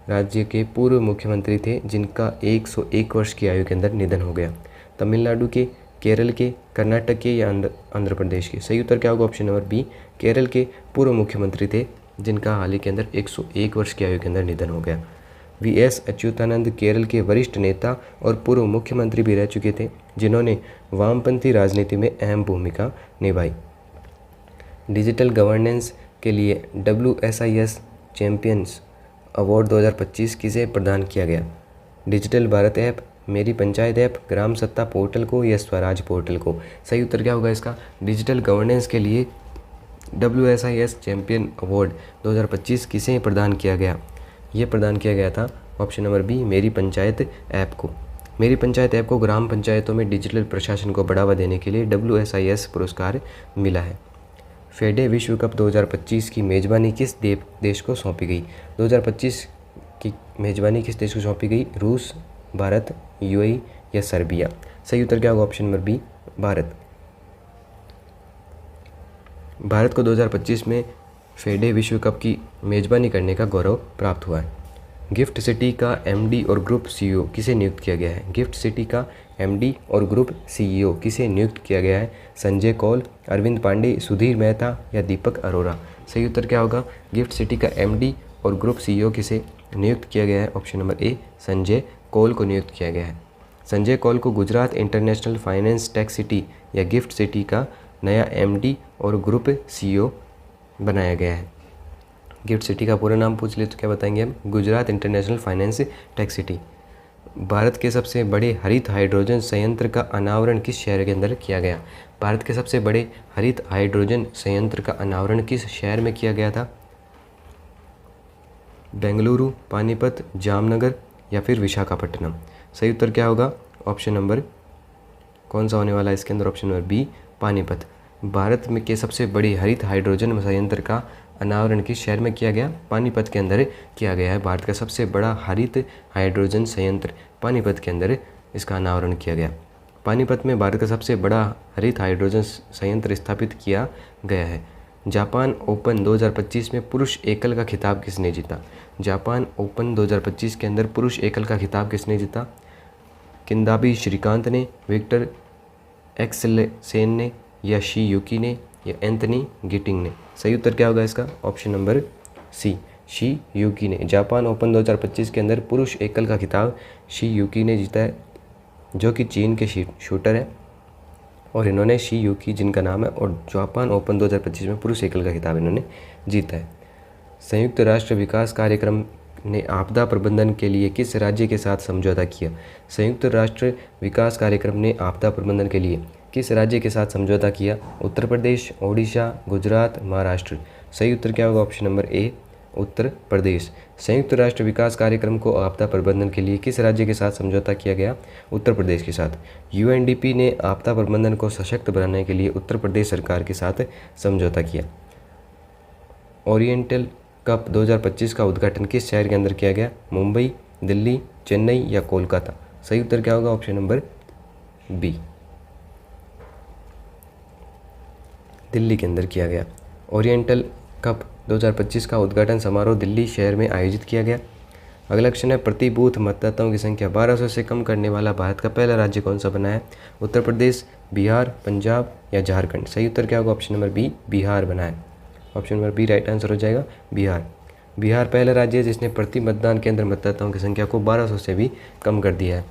राज्य के पूर्व मुख्यमंत्री थे जिनका 101 वर्ष की आयु के अंदर निधन हो गया? तमिलनाडु के, केरल के, कर्नाटक के या आंध्र प्रदेश के? सही उत्तर क्या होगा ऑप्शन नंबर बी, केरल के पूर्व मुख्यमंत्री थे जिनका हाल ही के अंदर 101 वर्ष की आयु के अंदर निधन हो गया। वी एस अच्युतानंद केरल के वरिष्ठ नेता और पूर्व मुख्यमंत्री भी रह चुके थे जिन्होंने वामपंथी राजनीति में अहम भूमिका निभाई। डिजिटल गवर्नेंस के लिए WSIS चैंपियंस अवार्ड 2025 किसे प्रदान किया गया? डिजिटल भारत ऐप, मेरी पंचायत ऐप, ग्राम सत्ता पोर्टल को या स्वराज पोर्टल को? सही उत्तर क्या होगा इसका? डिजिटल गवर्नेंस के लिए WSIS चैंपियन अवार्ड 2025 किसे प्रदान किया गया? ये प्रदान किया गया था ऑप्शन नंबर बी, मेरी पंचायत ऐप को। मेरी पंचायत ऐप को ग्राम पंचायतों में डिजिटल प्रशासन को बढ़ावा देने के लिए WSIS पुरस्कार मिला है। फेडे विश्व कप 2025 की मेज़बानी किस देश को सौंपी गई? 2025 की मेज़बानी किस देश को सौंपी गई? रूस, भारत, UAE या सर्बिया? सही उत्तर क्या होगा? Option number B, Bharat. Bharat को 2025 में फेडे विश्व कप की मेज़बानी करने का गौरव प्राप्त हुआ है। गिफ्ट सिटी का MD और ग्रुप CEO किसे नियुक्त किया गया है? गिफ्ट सिटी का MD और ग्रुप CEO किसे नियुक्त किया गया है? संजय कौल, अरविंद पांडे, सुधीर मेहता या दीपक अरोरा? सही उत्तर क्या होगा? गिफ्ट सिटी का MD और ग्रुप CEO किसे नियुक्त किया गया है? Option number A, Sanjay Kaul को नियुक्त किया गया है। संजय कौल को Gujarat international finance tech city या गिफ्ट सिटी का नया MD और ग्रुप CEO बनाया गया है। गिफ्ट सिटी का पूरा नाम पूछ ले तो क्या बताएंगे हम? Gujarat international finance tech city. Bharat के सबसे बड़े हरित हाइड्रोजन संयंत्र का अनावरण किस शहर के अंदर किया गया? भारत के सबसे बड़े हरित हाइड्रोजन संयंत्र का अनावरण किस शहर में किया गया था? बेंगलुरु, पानीपत, जामनगर या फिर विशाखापट्टनम? सही उत्तर क्या होगा? ऑप्शन नंबर कौन सा होने वाला है इसके अंदर? Option number B, Panipat. Bharat में के सबसे बड़ी हरित हाइड्रोजन संयंत्र का अनावरण किस शहर में किया गया? पानीपत के अंदर किया गया है। भारत का सबसे बड़ा हरित हाइड्रोजन संयंत्र पानीपत के अंदर इसका अनावरण किया गया। पानीपत में भारत का सबसे बड़ा हरित हाइड्रोजन संयंत्र स्थापित किया गया है। जापान ओपन 2025 में पुरुष एकल का खिताब किसने जीता? जापान ओपन 2025 के अंदर पुरुष एकल का खिताब किसने जीता? किदांबी श्रीकांत ने, विक्टर एक्सेलसेन ने या शी युकी ने या एंथनी गिटिंग ने? सही उत्तर क्या होगा इसका? Option number C, Shi Yuqi ने। जापान ओपन 2025 के अंदर पुरुष एकल का खिताब शी युकी ने जीता है, जो कि चीन के शूटर है और इन्होंने शी युकी जिनका नाम है, और जापान ओपन 2025 में पुरुष एकल का खिताब इन्होंने जीता है। संयुक्त राष्ट्र विकास कार्यक्रम ने आपदा प्रबंधन के लिए किस राज्य के साथ समझौता किया? संयुक्त राष्ट्र विकास कार्यक्रम ने आपदा प्रबंधन के लिए किस राज्य के साथ समझौता किया? उत्तर प्रदेश, ओडिशा, गुजरात, महाराष्ट्र? सही उत्तर क्या होगा? ऑप्शन नंबर ए, उत्तर प्रदेश। संयुक्त राष्ट्र विकास कार्यक्रम को आपदा प्रबंधन के लिए किस राज्य के साथ समझौता किया गया? उत्तर प्रदेश के साथ। UNDP ने आपदा प्रबंधन को सशक्त बनाने के लिए उत्तर प्रदेश सरकार के साथ समझौता किया। ओरिएंटल कप 2025 का उद्घाटन किस शहर के अंदर किया गया? मुंबई, दिल्ली, चेन्नई या कोलकाता? सही उत्तर क्या होगा? ऑप्शन नंबर बी, दिल्ली के अंदर किया गया। ओरिएंटल कप 2025 का उद्घाटन समारोह दिल्ली शहर में आयोजित किया गया। अगला क्वेश्चन है, प्रति बूथ मतदाताओं की संख्या 1200 से कम करने वाला भारत का पहला राज्य कौन सा बना है? उत्तर प्रदेश, बिहार, पंजाब या झारखंड? सही उत्तर क्या होगा? ऑप्शन नंबर बी, बिहार बना है। Option number B right answer हो जाएगा, बिहार। बिहार पहला राज्य है जिसने प्रति मतदान केंद्र मतदाताओं की संख्या को 1200 से भी कम कर दिया है।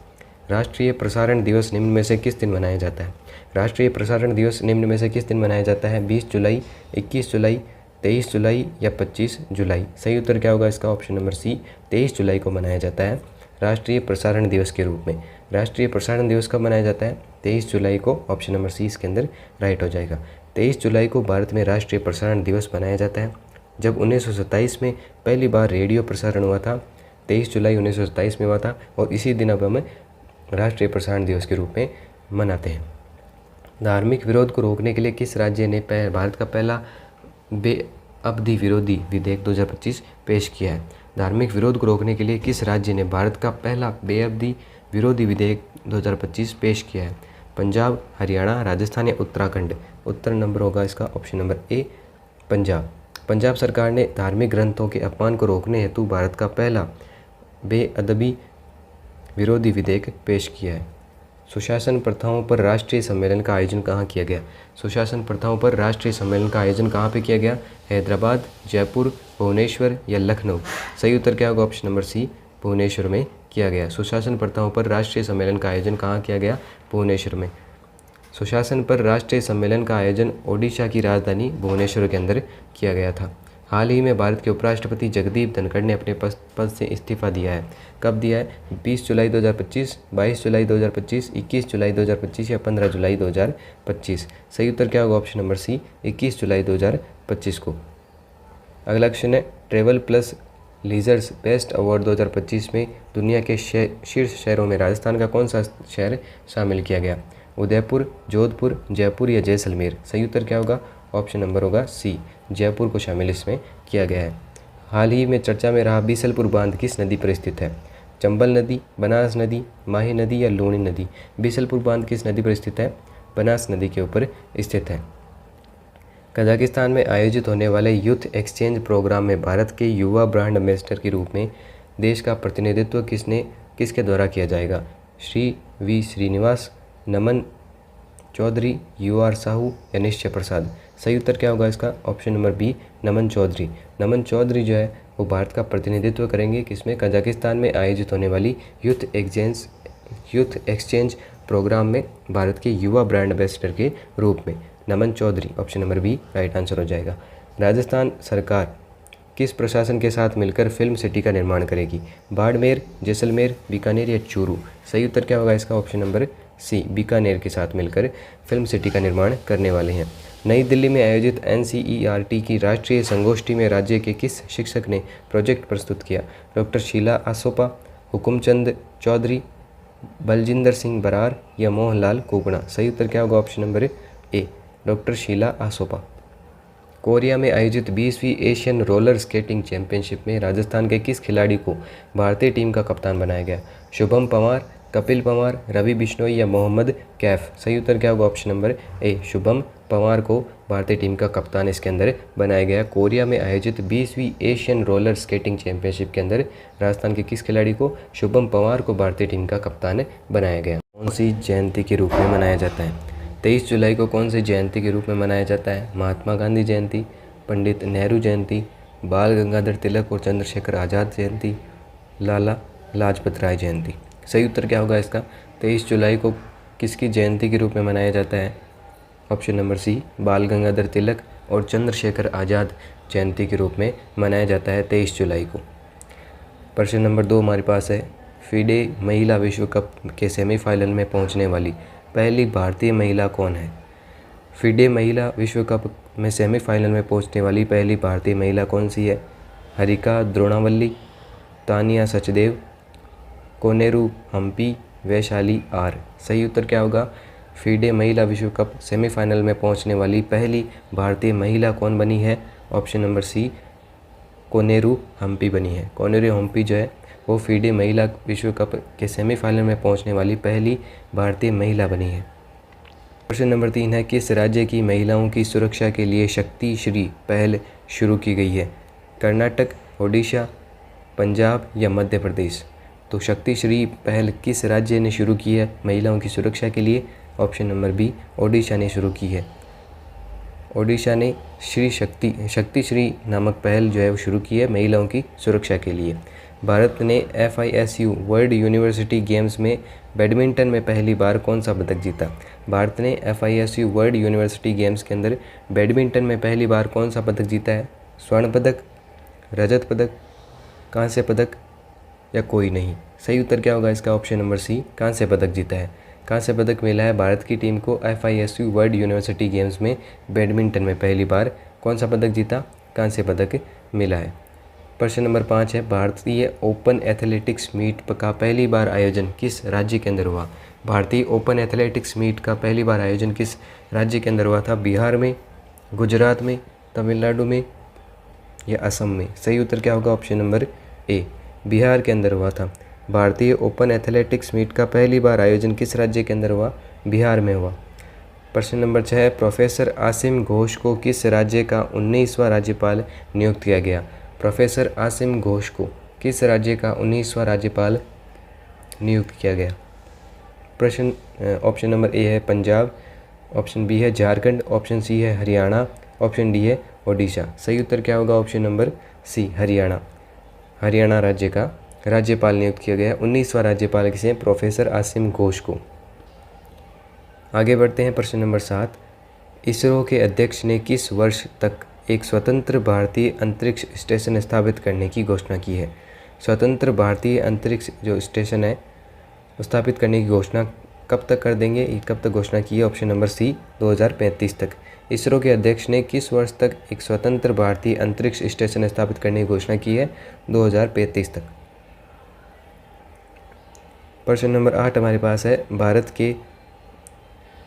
राष्ट्रीय प्रसारण दिवस निम्न में से किस दिन मनाया जाता है? राष्ट्रीय प्रसारण दिवस निम्न में से किस दिन मनाया जाता है? 20 जुलाई, 21 जुलाई, 23 जुलाई या 25 जुलाई? सही उत्तर क्या होगा इसका? ऑप्शन नंबर सी, 23 जुलाई को मनाया जाता है राष्ट्रीय प्रसारण दिवस के रूप में। राष्ट्रीय प्रसारण दिवस कब मनाया जाता है? 23 जुलाई को। ऑप्शन नंबर सी इसके अंदर राइट हो जाएगा। 23 जुलाई को भारत में राष्ट्रीय प्रसारण दिवस मनाया जाता है जब 1927 में पहली बार रेडियो प्रसारण हुआ था, 23 जुलाई 1927 में हुआ था, और इसी दिन अब हम राष्ट्रीय प्रसारण दिवस के रूप में मनाते हैं। धार्मिक विरोध को रोकने के लिए किस राज्य ने भारत का पहला बेअब्दी विरोधी विधेयक 2025 पेश किया है? धार्मिक विरोध को रोकने के लिए किस राज्य ने भारत का पहला बेअब्दी विरोधी विधेयक 2025 पेश किया है? पंजाब, हरियाणा, राजस्थान या उत्तराखंड? उत्तर नंबर होगा इसका ऑप्शन नंबर ए, पंजाब। पंजाब सरकार ने धार्मिक ग्रंथों के अपमान को रोकने हेतु भारत का पहला बेअदबी विरोधी विधेयक पेश किया है। सुशासन प्रथाओं पर राष्ट्रीय सम्मेलन का आयोजन कहाँ किया गया? सुशासन प्रथाओं पर राष्ट्रीय सम्मेलन का आयोजन कहाँ पे किया गया? हैदराबाद, जयपुर, भुवनेश्वर या लखनऊ? सही उत्तर क्या होगा? ऑप्शन नंबर सी, भुवनेश्वर में किया गया। सुशासन प्रथाओं पर राष्ट्रीय सम्मेलन का आयोजन कहाँ किया गया? भुवनेश्वर में। सुशासन पर राष्ट्रीय सम्मेलन का आयोजन ओडिशा की राजधानी भुवनेश्वर के अंदर किया गया था। हाल ही में भारत के उपराष्ट्रपति जगदीप धनखड़ ने अपने पद से इस्तीफा दिया है। कब दिया है? 20 जुलाई 2025, 22 जुलाई 2025, 21 जुलाई 2025 या 15 जुलाई 2025? सही उत्तर क्या होगा? ऑप्शन नंबर सी, 21 जुलाई 2025 को। अगला क्वेश्चन है, travel plus lizards best award 2025 में दुनिया के शीर्ष शहरों में राजस्थान का कौन सा शहर शामिल किया गया? उदयपुर, जोधपुर, जयपुर या जैसलमेर? सही उत्तर क्या होगा? ऑप्शन नंबर होगा सी, जयपुर को शामिल इसमें किया गया है। हाल ही में चर्चा में रहा बीसलपुर बांध किस नदी पर स्थित है? चंबल नदी, बनास नदी, माही नदी या लूणी नदी? बीसलपुर बांध किस नदी पर स्थित है? बनास नदी के ऊपर स्थित है। कजाकिस्तान में आयोजित होने वाले यूथ एक्सचेंज प्रोग्राम में भारत के युवा ब्रांड एम्बेसडर के रूप में देश का प्रतिनिधित्व किसके द्वारा किया जाएगा? श्री वी श्रीनिवास, नमन चौधरी, UR साहू या निश्चय प्रसाद? सही उत्तर क्या होगा इसका? Option number B, Naman Chaudhary. Naman Chaudhary जो है वो भारत का प्रतिनिधित्व करेंगे किसमें? कजाकिस्तान में आयोजित होने वाली यूथ एक्सचेंज प्रोग्राम में भारत के युवा ब्रांड एम्बेसडर के रूप में। Naman Chaudhary, option number B right answer हो जाएगा। राजस्थान सरकार किस प्रशासन के साथ मिलकर फिल्म सिटी का निर्माण करेगी? बाड़मेर, जैसलमेर, बीकानेर या चूरू? सही उत्तर क्या होगा इसका? ऑप्शन नंबर सी, बीकानेर के साथ मिलकर फिल्म सिटी का निर्माण करने वाले हैं। नई दिल्ली में आयोजित NCERT की राष्ट्रीय संगोष्ठी में राज्य के किस शिक्षक ने प्रोजेक्ट प्रस्तुत किया? डॉक्टर शीला आसोपा, हुकुमचंद चौधरी, बलजिंदर सिंह बरार या मोहनलाल कुकड़ा? सही उत्तर क्या होगा? Option number A, doctor Sheela Asopa. Korea में आयोजित 20वीं एशियन रोलर स्केटिंग चैंपियनशिप में राजस्थान के किस खिलाड़ी को भारतीय टीम का कप्तान बनाया गया? शुभम पवार, कपिल पवार, रवि बिश्नोई या मोहम्मद कैफ? सही उत्तर क्या होगा? ऑप्शन नंबर ए, शुभम पवार को भारतीय टीम का कप्तान इसके अंदर बनाया गया। कोरिया में आयोजित 20वीं एशियन रोलर स्केटिंग चैंपियनशिप के अंदर राजस्थान के किस खिलाड़ी को? शुभम पवार को भारतीय टीम का कप्तान बनाया गया। कौन सी जयंती के रूप में मनाया जाता है? 23 जुलाई को कौन सी जयंती के रूप में मनाया जाता है? महात्मा गांधी जयंती, पंडित नेहरू जयंती, बाल गंगाधर तिलक और चंद्रशेखर आज़ाद जयंती, लाला लाजपत राय जयंती? सही उत्तर क्या होगा इसका? 23 जुलाई को किसकी जयंती के रूप में मनाया जाता है? ऑप्शन नंबर सी, बाल गंगाधर तिलक और चंद्रशेखर आज़ाद जयंती के रूप में मनाया जाता है 23 जुलाई को। प्रश्न नंबर 2 हमारे पास है, फीडे महिला विश्व कप के सेमीफाइनल में पहुंचने वाली पहली भारतीय महिला कौन है? फीडे महिला विश्व कप में सेमीफाइनल में पहुंचने वाली पहली भारतीय महिला कौन सी है? हरिका द्रोणावल्ली, तानिया सचदेव, कोनेरू हम्पी, वैशाली आर? सही उत्तर क्या होगा? फीडे महिला विश्व कप सेमीफाइनल में पहुंचने वाली पहली भारतीय महिला कौन बनी है? Option number C, Koneru Humpy बनी है। कोनेरू हम्पी जो है वो फीडे महिला विश्व कप के सेमीफाइनल में पहुंचने वाली पहली भारतीय महिला बनी है। प्रश्न नंबर 3 है, किस राज्य की महिलाओं की सुरक्षा के लिए शक्ति श्री पहल शुरू की गई है? कर्नाटक, ओडिशा, पंजाब या मध्य प्रदेश? तो शक्ति श्री पहल किस राज्य ने शुरू की है महिलाओं की सुरक्षा के लिए? ऑप्शन नंबर बी, ओडिशा ने शुरू की है। ओडिशा ने शक्ति श्री नामक पहल जो है वो शुरू की है महिलाओं की सुरक्षा के लिए। भारत ने FISU वर्ल्ड यूनिवर्सिटी गेम्स में बैडमिंटन में पहली बार कौन सा पदक जीता? भारत ने FISU वर्ल्ड यूनिवर्सिटी गेम्स के अंदर बैडमिंटन में पहली बार कौन सा पदक जीता है? स्वर्ण पदक, रजत पदक, कांस्य पदक या कोई नहीं? सही उत्तर क्या होगा इसका? ऑप्शन नंबर सी, कांस्य पदक जीता है। कांस्य पदक मिला है भारत की टीम को FISU वर्ल्ड यूनिवर्सिटी गेम्स में बैडमिंटन में पहली बार। कौन सा पदक जीता? कांस्य पदक मिला है। प्रश्न नंबर 5 है, भारतीय ओपन एथलेटिक्स मीट का पहली बार आयोजन किस राज्य के अंदर हुआ? भारतीय ओपन एथलेटिक्स मीट का पहली बार आयोजन किस राज्य के अंदर हुआ था? बिहार में, गुजरात में, तमिलनाडु में या असम में? सही उत्तर क्या होगा? ऑप्शन नंबर ए, बिहार के अंदर हुआ था। भारतीय ओपन एथलेटिक्स मीट का पहली बार आयोजन किस राज्य के अंदर हुआ? बिहार में हुआ। प्रश्न नंबर 6, प्रोफेसर आसिम घोष को किस राज्य का 19वां राज्यपाल नियुक्त किया गया? प्रोफेसर आसिम घोष को किस राज्य का 19वां राज्यपाल नियुक्त किया गया? प्रश्न ऑप्शन नंबर ए है पंजाब, ऑप्शन बी है झारखंड, ऑप्शन सी है हरियाणा, ऑप्शन डी है ओडिशा। सही उत्तर क्या होगा? Option number C, Haryana. Haryana राज्य का राज्यपाल नियुक्त किया गया 19वां राज्यपाल किसे? प्रोफेसर आसिम घोष को। आगे बढ़ते हैं। प्रश्न नंबर 7, इसरो के अध्यक्ष ने किस वर्ष तक एक स्वतंत्र भारतीय अंतरिक्ष स्टेशन स्थापित करने की घोषणा की है? स्वतंत्र भारतीय अंतरिक्ष जो स्टेशन है स्थापित करने की घोषणा कब तक कर देंगे? कब तक घोषणा की है? ऑप्शन नंबर सी, 2035 तक। इसरो के अध्यक्ष ने किस वर्ष तक एक स्वतंत्र भारतीय अंतरिक्ष स्टेशन स्थापित करने की घोषणा की है? 2035 तक। प्रश्न नंबर 8 हमारे पास है,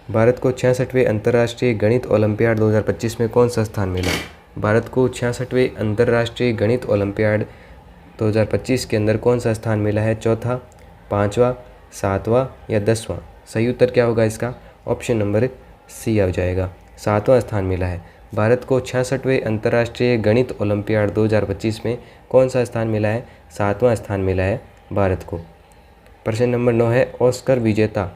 भारत को 66वें अंतर्राष्ट्रीय गणित ओलंपियाड 2025 में कौन सा स्थान मिला? भारत को 66वें अंतर्राष्ट्रीय गणित ओलंपियाड 2025 के अंदर कौन सा स्थान मिला है? चौथा, पाँचवा, सातवां या 10वां? सही उत्तर क्या होगा इसका? ऑप्शन नंबर सी आ जाएगा, 7वां स्थान मिला है। भारत को 66वें अंतर्राष्ट्रीय गणित ओलंपियाड 2025 में कौन सा स्थान मिला है? 7वां स्थान मिला है भारत को। प्रश्न नंबर 9 है, ऑस्कर विजेता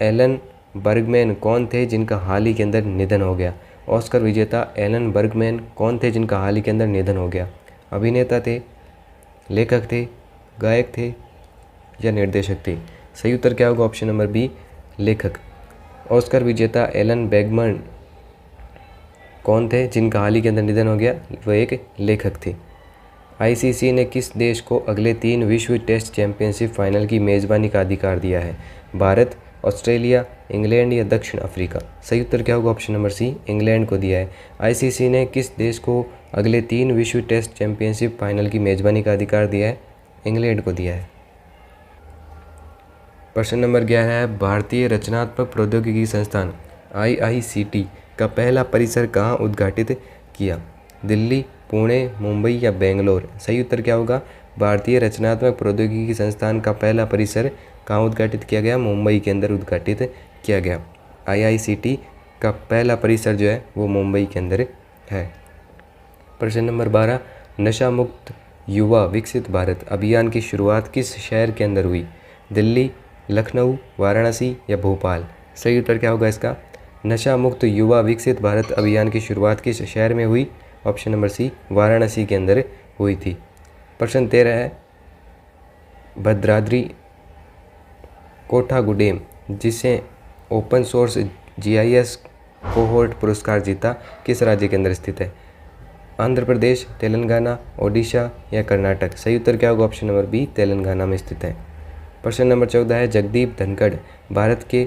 एलन बर्गमैन कौन थे जिनका हाल ही के अंदर निधन हो गया? ऑस्कर विजेता एलन बर्गमैन कौन थे जिनका हाल ही के अंदर निधन हो गया? अभिनेता थे, लेखक थे, गायक थे या निर्देशक थे? सही उत्तर क्या होगा? ऑप्शन नंबर बी, लेखक। ऑस्कर विजेता एलन बर्गमैन कौन थे जिनका हाल ही के अंदर निधन हो गया? वह एक लेखक थे। आईसीसी ने किस देश को अगले 3 विश्व टेस्ट चैंपियनशिप फाइनल की मेज़बानी का अधिकार दिया है? भारत, ऑस्ट्रेलिया, इंग्लैंड या दक्षिण अफ्रीका? सही उत्तर क्या होगा? ऑप्शन नंबर सी, इंग्लैंड को दिया है। आईसीसी ने किस देश को अगले 3 विश्व टेस्ट चैंपियनशिप फाइनल की मेज़बानी का अधिकार दिया है? इंग्लैंड को दिया है। प्रश्न नंबर 11 है, भारतीय रचनात्मक प्रौद्योगिकी संस्थान IICT का पहला परिसर कहाँ उद्घाटित किया? दिल्ली, पुणे, मुंबई या बेंगलोर? सही उत्तर क्या होगा? भारतीय रचनात्मक प्रौद्योगिकी संस्थान का पहला परिसर कहाँ उद्घाटित किया गया? मुंबई के अंदर उद्घाटित किया गया। IICT का पहला परिसर जो है वो मुंबई के अंदर है। प्रश्न नंबर 12, नशा मुक्त युवा विकसित भारत अभियान की शुरुआत किस शहर के अंदर हुई? दिल्ली, लखनऊ, वाराणसी या भोपाल? सही उत्तर क्या होगा इसका? नशा मुक्त युवा विकसित भारत अभियान की शुरुआत किस शहर में हुई? ऑप्शन नंबर सी, वाराणसी के अंदर हुई थी। प्रश्न 13 है, भद्राद्री कोठागुडेम जिसे ओपन सोर्स GIS कोहोर्ट पुरस्कार जीता किस राज्य के अंदर स्थित है? आंध्र प्रदेश, तेलंगाना, ओडिशा या कर्नाटक? सही उत्तर क्या होगा? ऑप्शन नंबर बी, तेलंगाना में स्थित है। प्रश्न नंबर 14 है, जगदीप धनखड़ भारत के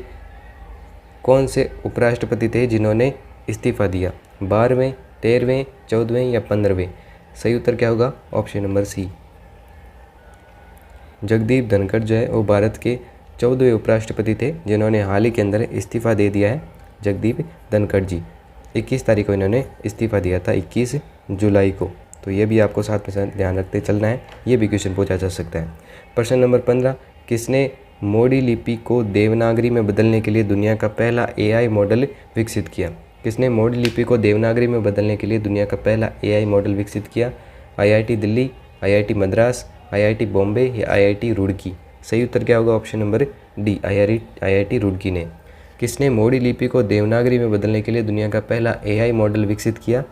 कौन से उपराष्ट्रपति थे जिन्होंने इस्तीफा दिया? 12वें, 13वें, 14वें या 15वें? सही उत्तर क्या होगा? Option number C, Jagdeep Dhankhar जो है वो भारत के 14वें उपराष्ट्रपति थे जिन्होंने हाल ही के अंदर इस्तीफा दे दिया है। जगदीप धनखड़ जी 21 तारीख को इन्होंने इस्तीफा दिया था, 21 जुलाई को। तो ये भी आपको साथ में साथ ध्यान रखते चलना है, ये भी क्वेश्चन पूछा जा सकता है। प्रश्न नंबर 15, किसने मोडी लिपि को देवनागरी में बदलने के लिए दुनिया का पहला AI मॉडल विकसित किया? किसने मोडी लिपि को देवनागरी में बदलने के लिए दुनिया का पहला AI मॉडल विकसित किया? IIT Delhi, IIT Madras, IIT Bombay या IIT रुड़की? सही उत्तर क्या होगा? Option number D, IIT Roorkee ने। किसने मोडी लिपि को देवनागरी में बदलने के लिए दुनिया का पहला AI मॉडल विकसित किया?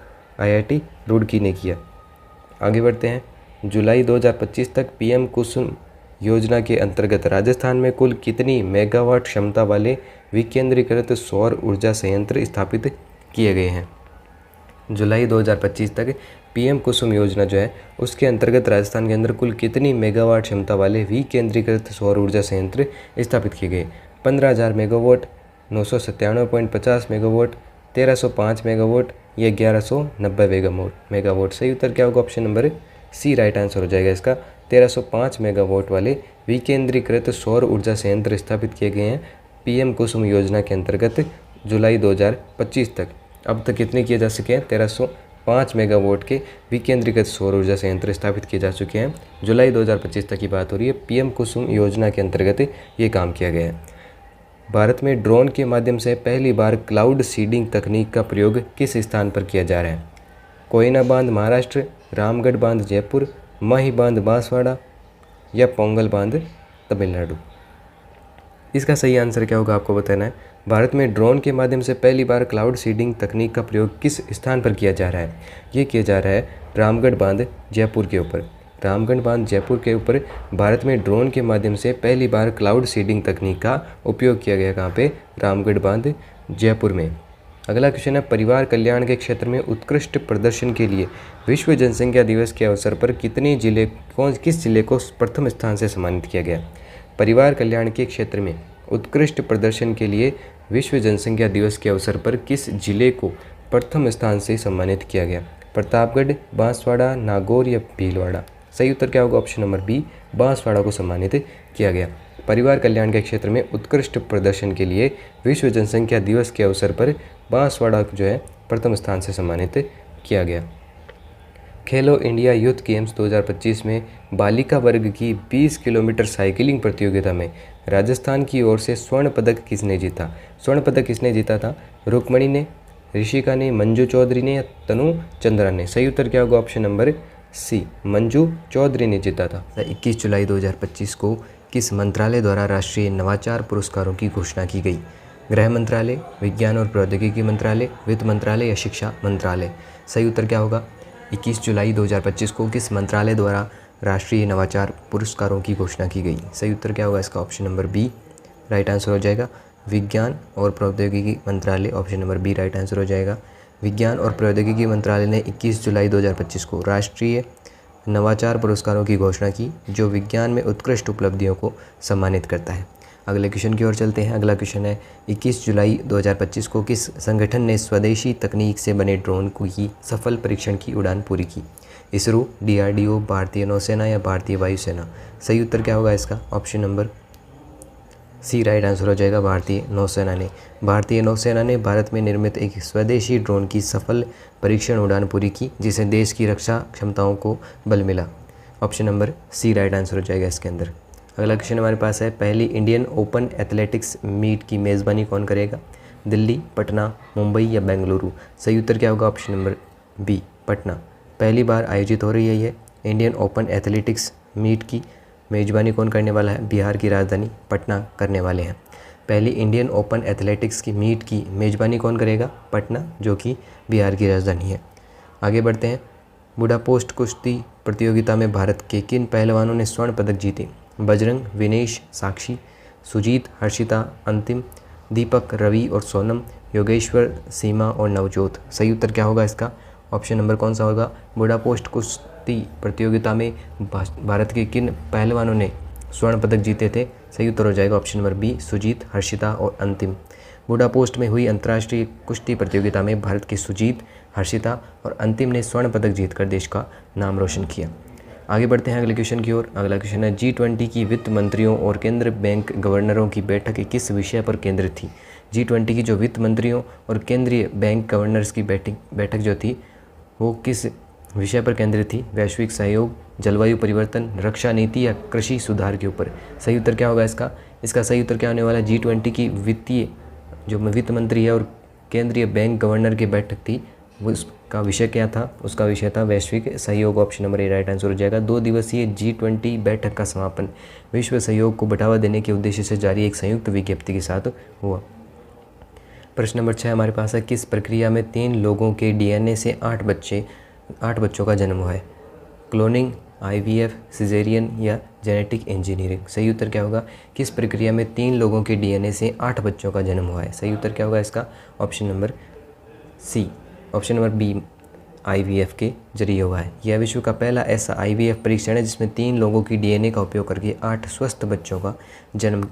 IIT रुड़की ने किया। आगे बढ़ते हैं। जुलाई 2025 तक PM कुसुम योजना के अंतर्गत राजस्थान में कुल कितनी मेगावाट क्षमता वाले विकेंद्रीकृत सौर ऊर्जा संयंत्र स्थापित किए गए हैं? जुलाई 2025 तक PM कुसुम योजना जो है उसके अंतर्गत राजस्थान के अंदर कुल कितनी मेगावाट क्षमता वाले विकेंद्रीकृत सौर ऊर्जा संयंत्र स्थापित किए गए? 15,000 मेगावाट, 997.50 मेगावाट, 1305 मेगावाट या 1190 मेगावाट। सही उत्तर क्या होगा? Option number C right answer हो जाएगा इसका। 1305 मेगावाट वाले विकेंद्रीकृत सौर ऊर्जा संयंत्र स्थापित किए गए हैं पीएम कुसुम योजना के अंतर्गत जुलाई 2025 तक। अब तक कितने किए जा सके हैं? 1305 मेगावाट के विकेंद्रीकृत सौर ऊर्जा संयंत्र स्थापित किए जा चुके हैं। जुलाई 2025 तक की बात हो रही है। पीएम कुसुम योजना के अंतर्गत ये काम किया गया है। भारत में ड्रोन के माध्यम से पहली बार क्लाउड सीडिंग तकनीक का प्रयोग किस स्थान पर किया जा रहा है? कोयना बांध महाराष्ट्र, रामगढ़ बांध जयपुर, माही बांध बांसवाड़ा या पोंगल बांध तमिलनाडु। इसका सही आंसर क्या होगा आपको बताना है। भारत में ड्रोन के माध्यम से पहली बार क्लाउड सीडिंग तकनीक का प्रयोग किस स्थान पर किया जा रहा है? ये किया जा रहा है रामगढ़ बांध जयपुर के ऊपर। रामगढ़ बांध जयपुर के ऊपर भारत में ड्रोन के माध्यम से पहली बार क्लाउड सीडिंग तकनीक का उपयोग किया गया। कहाँ पे? रामगढ़ बांध जयपुर में। अगला क्वेश्चन है, परिवार कल्याण के क्षेत्र में उत्कृष्ट प्रदर्शन के लिए विश्व जनसंख्या दिवस के अवसर पर किस जिले को प्रथम स्थान से सम्मानित किया गया? परिवार कल्याण के क्षेत्र में उत्कृष्ट प्रदर्शन के लिए विश्व जनसंख्या दिवस के अवसर पर किस जिले को प्रथम स्थान से सम्मानित किया गया? प्रतापगढ़, बांसवाड़ा, नागौर या भीलवाड़ा। सही उत्तर क्या होगा? ऑप्शन नंबर बी, बांसवाड़ा को सम्मानित किया गया। परिवार कल्याण के क्षेत्र में उत्कृष्ट प्रदर्शन के लिए विश्व जनसंख्या दिवस के अवसर पर बांसवाड़ा जो है प्रथम स्थान से सम्मानित किया गया। खेलो इंडिया यूथ गेम्स 2025 में बालिका वर्ग की 20 किलोमीटर साइकिलिंग प्रतियोगिता में राजस्थान की ओर से स्वर्ण पदक किसने जीता? स्वर्ण पदक किसने जीता था? रुक्मणी ने, ऋषिका ने, मंजू चौधरी ने या तनु चंद्रा ने। सही उत्तर क्या होगा? Option number C, Manju Chaudhary ने जीता था। 21 जुलाई 2025 को किस मंत्रालय द्वारा राष्ट्रीय नवाचार पुरस्कारों की घोषणा की गई? गृह मंत्रालय, विज्ञान और प्रौद्योगिकी मंत्रालय, वित्त मंत्रालय या शिक्षा मंत्रालय। सही उत्तर क्या होगा? 21 जुलाई 2025 को किस मंत्रालय द्वारा राष्ट्रीय नवाचार पुरस्कारों की घोषणा की गई? सही उत्तर क्या होगा इसका? Option number B right answer हो जाएगा। विज्ञान और प्रौद्योगिकी मंत्रालय, option number B right answer हो जाएगा। विज्ञान और प्रौद्योगिकी मंत्रालय ने 21 जुलाई 2025 को राष्ट्रीय नवाचार पुरस्कारों की घोषणा की, जो विज्ञान में उत्कृष्ट उपलब्धियों को सम्मानित करता है। अगले क्वेश्चन की ओर चलते हैं। अगला क्वेश्चन है, 21 जुलाई 2025 को किस संगठन ने स्वदेशी तकनीक से बने ड्रोन की सफल परीक्षण की उड़ान पूरी की? इसरो, डीआरडीओ, भारतीय नौसेना या भारतीय वायुसेना। सही उत्तर क्या होगा इसका? Option number C right answer हो जाएगा, भारतीय नौसेना ने। भारतीय नौसेना ने भारत में निर्मित एक स्वदेशी ड्रोन की सफल परीक्षण उड़ान पूरी की, जिससे देश की रक्षा क्षमताओं को बल मिला। Option number C right answer हो जाएगा इसके अंदर। अगला क्वेश्चन हमारे पास है, पहली इंडियन ओपन एथलेटिक्स मीट की मेज़बानी कौन करेगा? दिल्ली, पटना, मुंबई या बेंगलुरु। सही उत्तर क्या होगा? Option number B, Patna. पहली बार आयोजित हो रही है ये इंडियन ओपन एथलेटिक्स मीट की मेज़बानी कौन करने वाला है? बिहार की राजधानी पटना करने वाले हैं। पहली इंडियन ओपन एथलेटिक्स की मीट की मेज़बानी कौन करेगा? पटना, जो कि बिहार की राजधानी है। आगे बढ़ते हैं। बुडापेस्ट कुश्ती प्रतियोगिता में भारत के किन पहलवानों ने स्वर्ण पदक जीते? बजरंग, विनेश, साक्षी, सुजीत, हर्षिता, अंतिम, दीपक, रवि और सोनम, योगेश्वर, सीमा और नवजोत। सही उत्तर क्या होगा इसका? ऑप्शन नंबर कौन सा होगा? बुडापेस्ट कुश्ती प्रतियोगिता में भारत के किन पहलवानों ने स्वर्ण पदक जीते थे? सही उत्तर हो जाएगा option number B, Sujeet, Harshita और अंतिम। बुडापेस्ट में हुई अंतर्राष्ट्रीय कुश्ती प्रतियोगिता में भारत के सुजीत, हर्षिता और अंतिम ने स्वर्ण पदक जीतकर देश का नाम रोशन किया। आगे बढ़ते हैं अगले क्वेश्चन की ओर। अगला क्वेश्चन है, G20 की वित्त मंत्रियों और केंद्रीय बैंक गवर्नरों की बैठक किस विषय पर केंद्रित थी? G20 की जो वित्त मंत्रियों और केंद्रीय बैंक गवर्नर्स की बैठक जो थी वो किस विषय पर केंद्रित थी? वैश्विक सहयोग, जलवायु परिवर्तन, रक्षा नीति या कृषि सुधार के ऊपर। सही उत्तर क्या होगा इसका? इसका सही उत्तर क्या होने वाला है? G20 की वित्त मंत्री है और केंद्रीय बैंक गवर्नर की बैठक थी, वो उसका विषय क्या था? उसका विषय था वैश्विक सहयोग। ऑप्शन नंबर ए राइट आंसर हो जाएगा। 2 दिवसीय G20 बैठक का समापन विश्व सहयोग को बढ़ावा देने के उद्देश्य से जारी एक संयुक्त विज्ञप्ति के साथ हुआ। प्रश्न नंबर 6 हमारे पास है, किस प्रक्रिया में 3 लोगों के DNA से 8 बच्चों का जन्म हुआ है? क्लोनिंग, IVF, सिजेरियन या जेनेटिक इंजीनियरिंग। सही उत्तर क्या होगा? किस प्रक्रिया में 3 लोगों के DNA से 8 बच्चों का जन्म हुआ है? सही उत्तर क्या होगा इसका? Option number C, option number B, IVF के जरिए हुआ है। यह विश्व का पहला ऐसा IVF परीक्षण है जिसमें 3 लोगों की DNA का उपयोग करके 8 स्वस्थ बच्चों का जन्म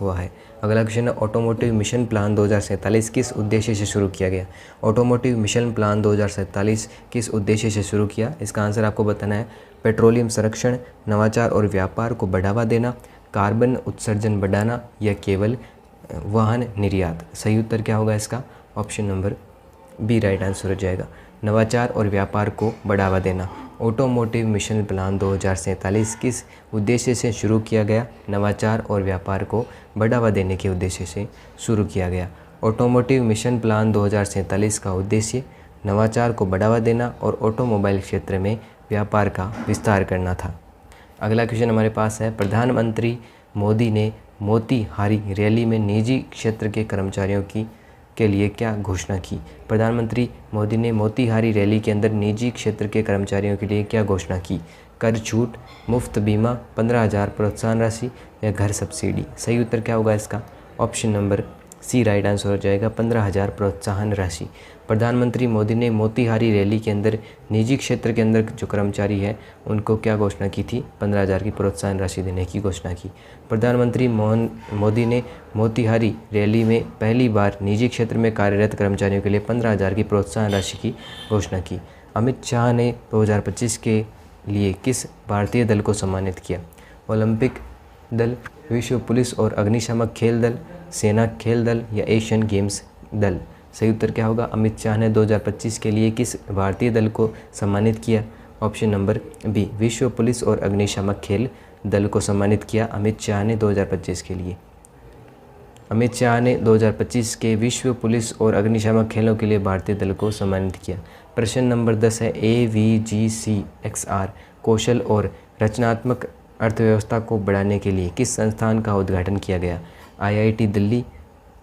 हुआ है। अगला क्वेश्चन है ऑटोमोटिव मिशन प्लान 2047 किस उद्देश्य से शुरू किया गया। ऑटोमोटिव मिशन प्लान 2047 किस उद्देश्य से शुरू किया, इसका आंसर आपको बताना है। पेट्रोलियम संरक्षण, नवाचार और व्यापार को बढ़ावा देना, कार्बन उत्सर्जन बढ़ाना या केवल वाहन निर्यात। सही उत्तर क्या होगा इसका, option number B right answer हो जाएगा, नवाचार और व्यापार को बढ़ावा देना। ऑटोमोटिव मिशन प्लान 2047 किस उद्देश्य से शुरू किया गया, नवाचार और व्यापार को बढ़ावा देने के उद्देश्य से शुरू किया गया। ऑटोमोटिव मिशन प्लान 2047 का उद्देश्य नवाचार को बढ़ावा देना और ऑटोमोबाइल क्षेत्र में व्यापार का विस्तार करना था। अगला क्वेश्चन हमारे पास है, प्रधानमंत्री मोदी ने मोतीहारी रैली में निजी क्षेत्र के कर्मचारियों के लिए क्या घोषणा की। प्रधानमंत्री मोदी ने मोतीहारी रैली के अंदर निजी क्षेत्र के कर्मचारियों के लिए क्या घोषणा की। कर छूट, मुफ्त बीमा, 15,000 प्रोत्साहन राशि या घर सब्सिडी। सही उत्तर क्या होगा इसका, option number C right answer हो जाएगा, 15,000 प्रोत्साहन राशि। प्रधानमंत्री मोदी ने मोतीहारी रैली के अंदर निजी क्षेत्र के अंदर जो कर्मचारी है उनको क्या घोषणा की थी, 15,000 की प्रोत्साहन राशि देने की घोषणा की। प्रधानमंत्री मोदी ने मोतीहारी रैली में पहली बार निजी क्षेत्र में कार्यरत कर्मचारियों के लिए 15,000 की प्रोत्साहन राशि की घोषणा की। अमित शाह ने 2025 के लिए किस भारतीय दल को सम्मानित किया। ओलंपिक दल, विश्व पुलिस और अग्निशामक खेल दल, सेना खेल दल या एशियन गेम्स दल। सही उत्तर क्या होगा, अमित शाह ने 2025 के लिए किस भारतीय दल को सम्मानित किया, ऑप्शन नंबर बी, विश्व पुलिस और अग्निशामक खेल दल को सम्मानित किया अमित शाह ने 2025 के लिए। अमित शाह ने 2025 के विश्व पुलिस और अग्निशामक खेलों के लिए भारतीय दल को सम्मानित किया। प्रश्न नंबर 10 है, AVGCXR कौशल और रचनात्मक अर्थव्यवस्था को बढ़ाने के लिए किस संस्थान का उद्घाटन किया गया। IIT Delhi,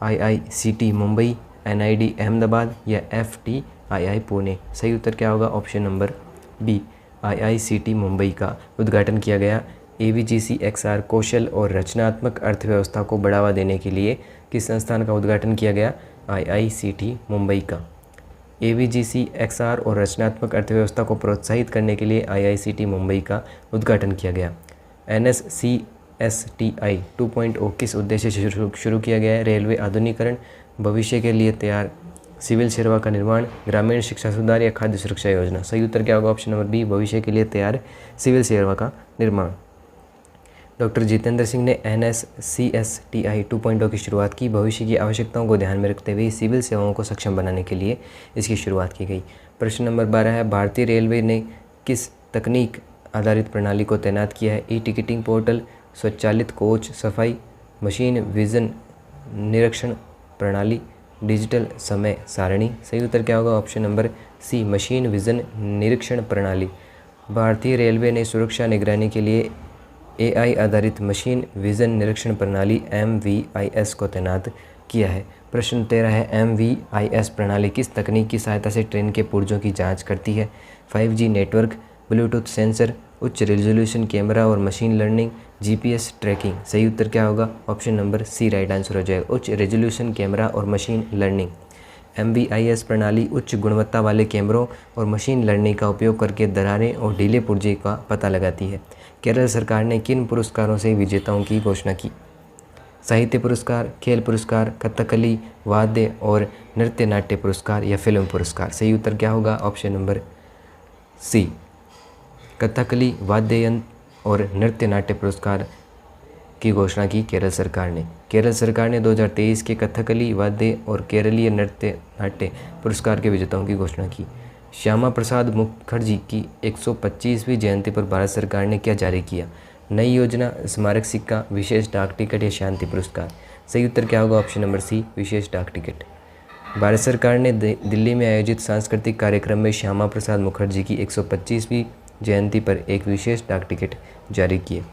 IICT Mumbai, NID Ahmedabad या FTII पुणे। सही उत्तर क्या होगा, option number B, IICT Mumbai का उद्घाटन किया गया। AVGCXR कौशल और रचनात्मक अर्थव्यवस्था को बढ़ावा देने के लिए किस संस्थान का उद्घाटन किया गया, IICT मुंबई का। AVGCXR और रचनात्मक अर्थव्यवस्था को प्रोत्साहित करने के लिए IICT मुंबई का उद्घाटन किया गया। NSCSTI 2.0 किस उद्देश्य से शुरू किया गया है। रेलवे आधुनिकीकरण, भविष्य के लिए तैयार सिविल सेवा का निर्माण, ग्रामीण शिक्षा सुधार या खाद्य सुरक्षा योजना। सही उत्तर क्या होगा, ऑप्शन नंबर बी, भविष्य के लिए तैयार सिविल सेवा का निर्माण। डॉक्टर जितेंद्र सिंह ने NSCSTI 2.0 की शुरुआत की। भविष्य की आवश्यकताओं को ध्यान में रखते हुए सिविल सेवाओं को सक्षम बनाने के लिए इसकी शुरुआत की गई। प्रश्न नंबर 12 है, भारतीय रेलवे ने किस तकनीक आधारित प्रणाली को तैनात किया है। टिकटिंग पोर्टल, स्वचालित कोच सफाई, मशीन विजन निरीक्षण प्रणाली, डिजिटल समय सारणी। सही उत्तर क्या होगा, option number C, machine vision निरीक्षण प्रणाली। भारतीय रेलवे ने सुरक्षा निगरानी के लिए AI आधारित मशीन विजन निरीक्षण प्रणाली MVIS को तैनात किया है। प्रश्न 13 है, MVIS प्रणाली किस तकनीक की सहायता से ट्रेन के पुर्जों की जांच करती है। 5G नेटवर्क, ब्लूटूथ सेंसर, उच्च रेजोल्यूशन कैमरा और मशीन लर्निंग, GPS ट्रैकिंग। सही उत्तर क्या होगा, option number C right answer हो जाएगा, उच्च रेजोल्यूशन कैमरा और मशीन लर्निंग। MVIS प्रणाली उच्च गुणवत्ता वाले कैमरों और मशीन लर्निंग का उपयोग करके दरारें और ढीले पुर्जे का पता लगाती है। केरल सरकार ने किन पुरस्कारों से विजेताओं की घोषणा की। साहित्य पुरस्कार, खेल पुरस्कार, कथकली वाद्य और नृत्य नाट्य पुरस्कार या फिल्म पुरस्कार। सही उत्तर क्या होगा, ऑप्शन नंबर सी, कथकली वाद्य यंत्र और नृत्य नाट्य पुरस्कार की घोषणा की केरल सरकार ने। केरल सरकार ने 2023 के कथकली वाद्य और केरलीय नृत्य नाट्य पुरस्कार के विजेताओं की घोषणा की। श्यामा प्रसाद मुखर्जी की 125वीं जयंती पर भारत सरकार ने क्या जारी किया। नई योजना, स्मारक सिक्का, विशेष डाक टिकट या शांति पुरस्कार। सही उत्तर क्या होगा, ऑप्शन नंबर सी, विशेष डाक टिकट। भारत सरकार ने दिल्ली में आयोजित सांस्कृतिक कार्यक्रम में श्यामा प्रसाद मुखर्जी की 125वीं जयंती पर एक विशेष डाक टिकट जारी किए।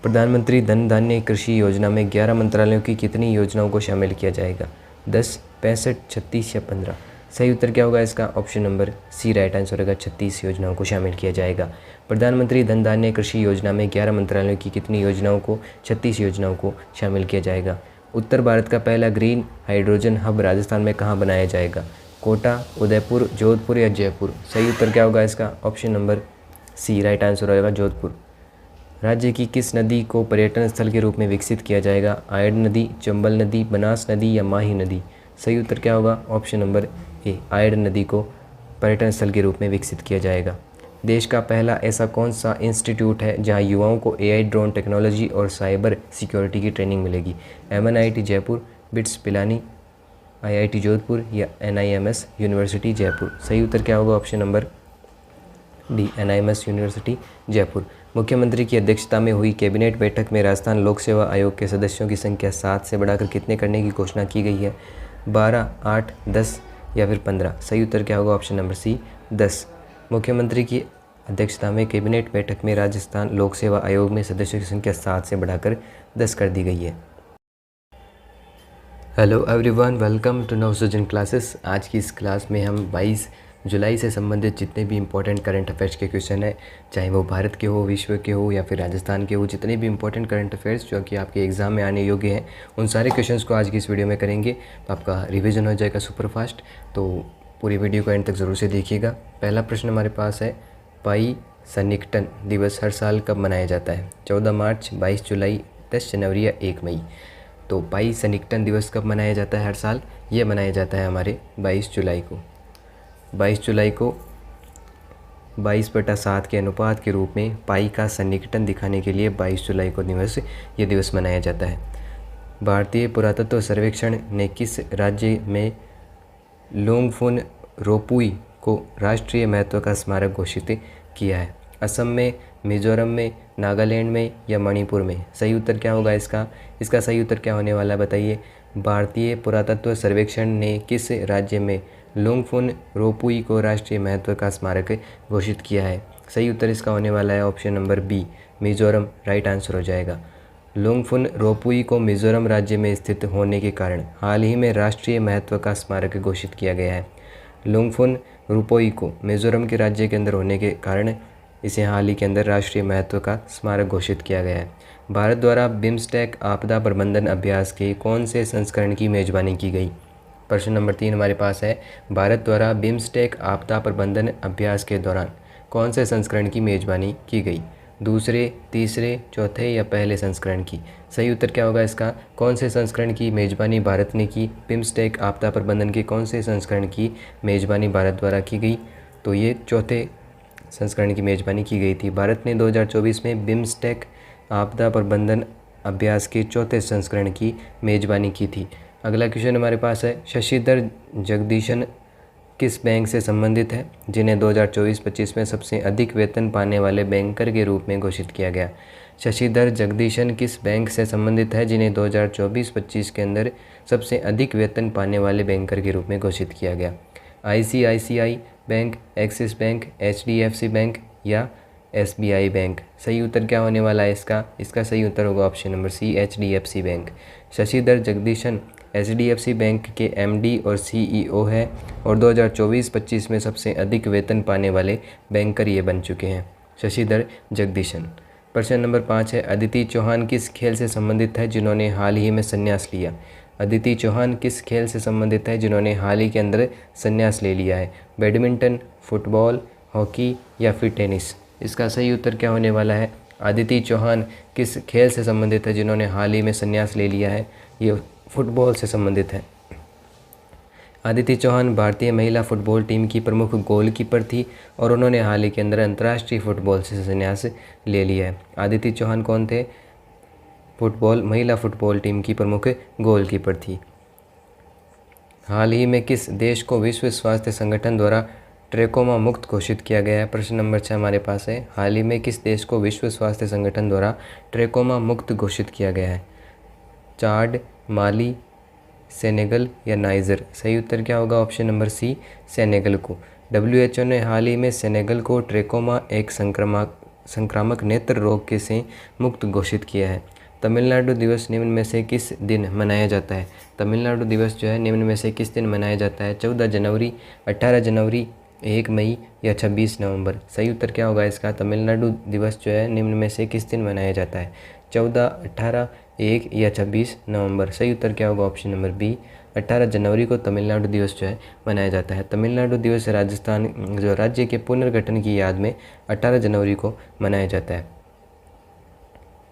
प्रधानमंत्री धन धान्य कृषि योजना में 11 मंत्रालयों की कितनी योजनाओं को शामिल किया जाएगा। 10, 65, 36 या 15। सही उत्तर क्या होगा इसका, option number C right answer होगा, 36 योजनाओं को शामिल किया जाएगा। प्रधानमंत्री धन धान्य कृषि योजना में 11 मंत्रालयों की कितनी योजनाओं को, 36 योजनाओं को शामिल किया जाएगा। उत्तर भारत का पहला ग्रीन हाइड्रोजन हब राजस्थान में कहाँ बनाया जाएगा। कोटा, उदयपुर, जोधपुर या जयपुर। सही उत्तर क्या होगा इसका, option number C right answer होगा, जोधपुर। राज्य की किस नदी को पर्यटन स्थल के रूप में विकसित किया जाएगा? आयड नदी, चंबल नदी, बनास नदी या माही नदी? सही उत्तर क्या होगा? ऑप्शन नंबर ए, आयड नदी को पर्यटन स्थल के रूप में विकसित किया जाएगा। देश का पहला ऐसा कौन सा इंस्टीट्यूट है जहां युवाओं को एआई, ड्रोन टेक्नोलॉजी और साइबर सिक्योरिटी की ट्रेनिंग मिलेगी? MNIT Jaipur, bits Pilani, IIT Jodhpur या एनआईएमएस यूनिवर्सिटी जयपुर? सही उत्तर क्या होगा? Option number D, NIMS university Jaipur. मुख्यमंत्री की अध्यक्षता में हुई कैबिनेट बैठक में राजस्थान लोक सेवा आयोग के सदस्यों की संख्या 7 से बढ़ाकर कितने करने की घोषणा की गई है? 12, 8, 10 या फिर 15? सही उत्तर क्या होगा? Option number C, 10। मुख्यमंत्री की अध्यक्षता में कैबिनेट बैठक में राजस्थान लोक सेवा आयोग में सदस्यों की संख्या 7 से बढ़ाकर 10 कर दी गई है। Hello everyone, welcome to Navsrijan classes. आज की इस क्लास में हम 22 जुलाई से संबंधित जितने भी इंपॉर्टेंट करंट अफेयर्स के क्वेश्चन है, चाहे वो भारत के हो, विश्व के हो या फिर राजस्थान के हो, जितने भी इंपॉर्टेंट करंट अफेयर्स जो कि आपके एग्जाम में आने योग्य हैं, उन सारे क्वेश्चंस को आज की इस वीडियो में करेंगे। तो आपका रिवीजन हो जाएगा सुपर फास्ट। तो पूरी वीडियो को एंड तक ज़रूर से देखिएगा। पहला प्रश्न हमारे पास है, पाई सन्निकटन दिवस हर साल कब मनाया जाता है? 14 मार्च, 22 जुलाई, 10 जनवरी या 1 मई? तो पाई सन्निकटन दिवस कब मनाया जाता है हर साल? ये मनाया जाता है हमारे 22 जुलाई को। 22 जुलाई को 22/7 के अनुपात के रूप में पाई का सन्निकटन दिखाने के लिए 22 जुलाई को ये दिवस मनाया जाता है। भारतीय पुरातत्व सर्वेक्षण ने किस राज्य में लोंगफुन रोपुई को राष्ट्रीय महत्व का स्मारक घोषित किया है? असम में, मिजोरम में, नागालैंड में या मणिपुर में? सही उत्तर क्या होगा इसका? इसका सही उत्तर क्या होने वाला है बताइए। भारतीय पुरातत्व सर्वेक्षण ने किस राज्य में लोंगफुन रोपुई को राष्ट्रीय महत्व का स्मारक घोषित किया है? सही उत्तर इसका होने वाला है option number B, Mizoram right answer हो जाएगा। लोंगफुन रोपुई को मिजोरम राज्य में स्थित होने के कारण हाल ही में राष्ट्रीय महत्व का स्मारक घोषित किया गया है। लोंगफुन रोपुई को मिजोरम के राज्य के अंदर होने के कारण इसे हाल ही के अंदर राष्ट्रीय महत्व का स्मारक घोषित किया गया है। भारत द्वारा बिम्स्टेक आपदा प्रबंधन अभ्यास के कौन से संस्करण की मेजबानी की गई? प्रश्न नंबर 3 हमारे पास है, भारत द्वारा बिम्स्टेक आपदा प्रबंधन अभ्यास के दौरान कौन से संस्करण की मेजबानी की गई? दूसरे, तीसरे, चौथे या पहले संस्करण की? सही उत्तर क्या होगा इसका? कौन से संस्करण की मेजबानी भारत ने की? बिम्स्टेक आपदा प्रबंधन के कौन से संस्करण की मेजबानी भारत द्वारा की गई? तो ये चौथे संस्करण की मेजबानी की गई थी। भारत ने 2024 में बिम्स्टेक आपदा प्रबंधन अभ्यास के चौथे संस्करण की मेजबानी की थी। अगला क्वेश्चन हमारे पास है, शशिधर जगदीशन किस बैंक से संबंधित है जिन्हें 2024-25 में सबसे अधिक वेतन पाने वाले बैंकर के रूप में घोषित किया गया? शशिधर जगदीशन किस बैंक से संबंधित है जिन्हें 2024-25 के अंदर सबसे अधिक वेतन पाने वाले बैंकर के रूप में घोषित किया गया? ICICI bank, axis bank, HDFC bank या एसबीआई बैंक? सही उत्तर क्या होने वाला है इसका? इसका सही उत्तर होगा option number C, HDFC bank. Sashidhar Jagdishan HDFC bank के एमडी और सीईओ है और 2024-25 में सबसे अधिक वेतन पाने वाले बैंकर ये बन चुके हैं, शशिधर जगदीशन। प्रश्न नंबर 5 है, अदिति चौहान किस खेल से संबंधित है जिन्होंने हाल ही में संन्यास लिया? अदिति चौहान किस खेल से संबंधित है जिन्होंने हाल ही के अंदर संन्यास ले लिया है? बैडमिंटन, फुटबॉल, हॉकी या फिर टेनिस? इसका सही उत्तर क्या होने वाला है? अदिति चौहान किस खेल से संबंधित है जिन्होंने हाल ही में संन्यास ले लिया है? ये फुटबॉल से संबंधित है। अदिति चौहान भारतीय महिला फुटबॉल टीम की प्रमुख गोलकीपर थी और उन्होंने हाल ही के अंदर अंतर्राष्ट्रीय फुटबॉल से संन्यास ले लिया है। अदिति चौहान कौन थे? महिला फुटबॉल टीम की प्रमुख गोलकीपर थी। हाल ही में किस देश को विश्व स्वास्थ्य संगठन द्वारा ट्रैकोमा मुक्त घोषित किया गया है? प्रश्न नंबर 6 हमारे पास है, हाल ही में किस देश को विश्व स्वास्थ्य संगठन द्वारा ट्रैकोमा मुक्त घोषित किया गया है? चाड, माली, सेनेगल या नाइजर? सही उत्तर क्या होगा? ऑप्शन नंबर सी, सेनेगल को। WHO ने हाल ही में सेनेगल को ट्रैकोमा एक संक्रामक नेत्र रोग के से मुक्त घोषित किया है। तमिलनाडु दिवस निम्न में से किस दिन मनाया जाता है? तमिलनाडु दिवस जो है निम्न में से किस दिन मनाया जाता है? 14 जनवरी, 18 जनवरी, 1 मई या 26 नवंबर? सही उत्तर क्या होगा इसका? तमिलनाडु दिवस जो है निम्न में से किस दिन मनाया जाता है? 14, 18, 1 या 26 नवंबर? सही उत्तर क्या होगा? ऑप्शन नंबर बी, 18 जनवरी को तमिलनाडु दिवस जो है मनाया जाता है। तमिलनाडु दिवस राजस्थान जो राज्य के पुनर्गठन की याद में 18 जनवरी को मनाया जाता है।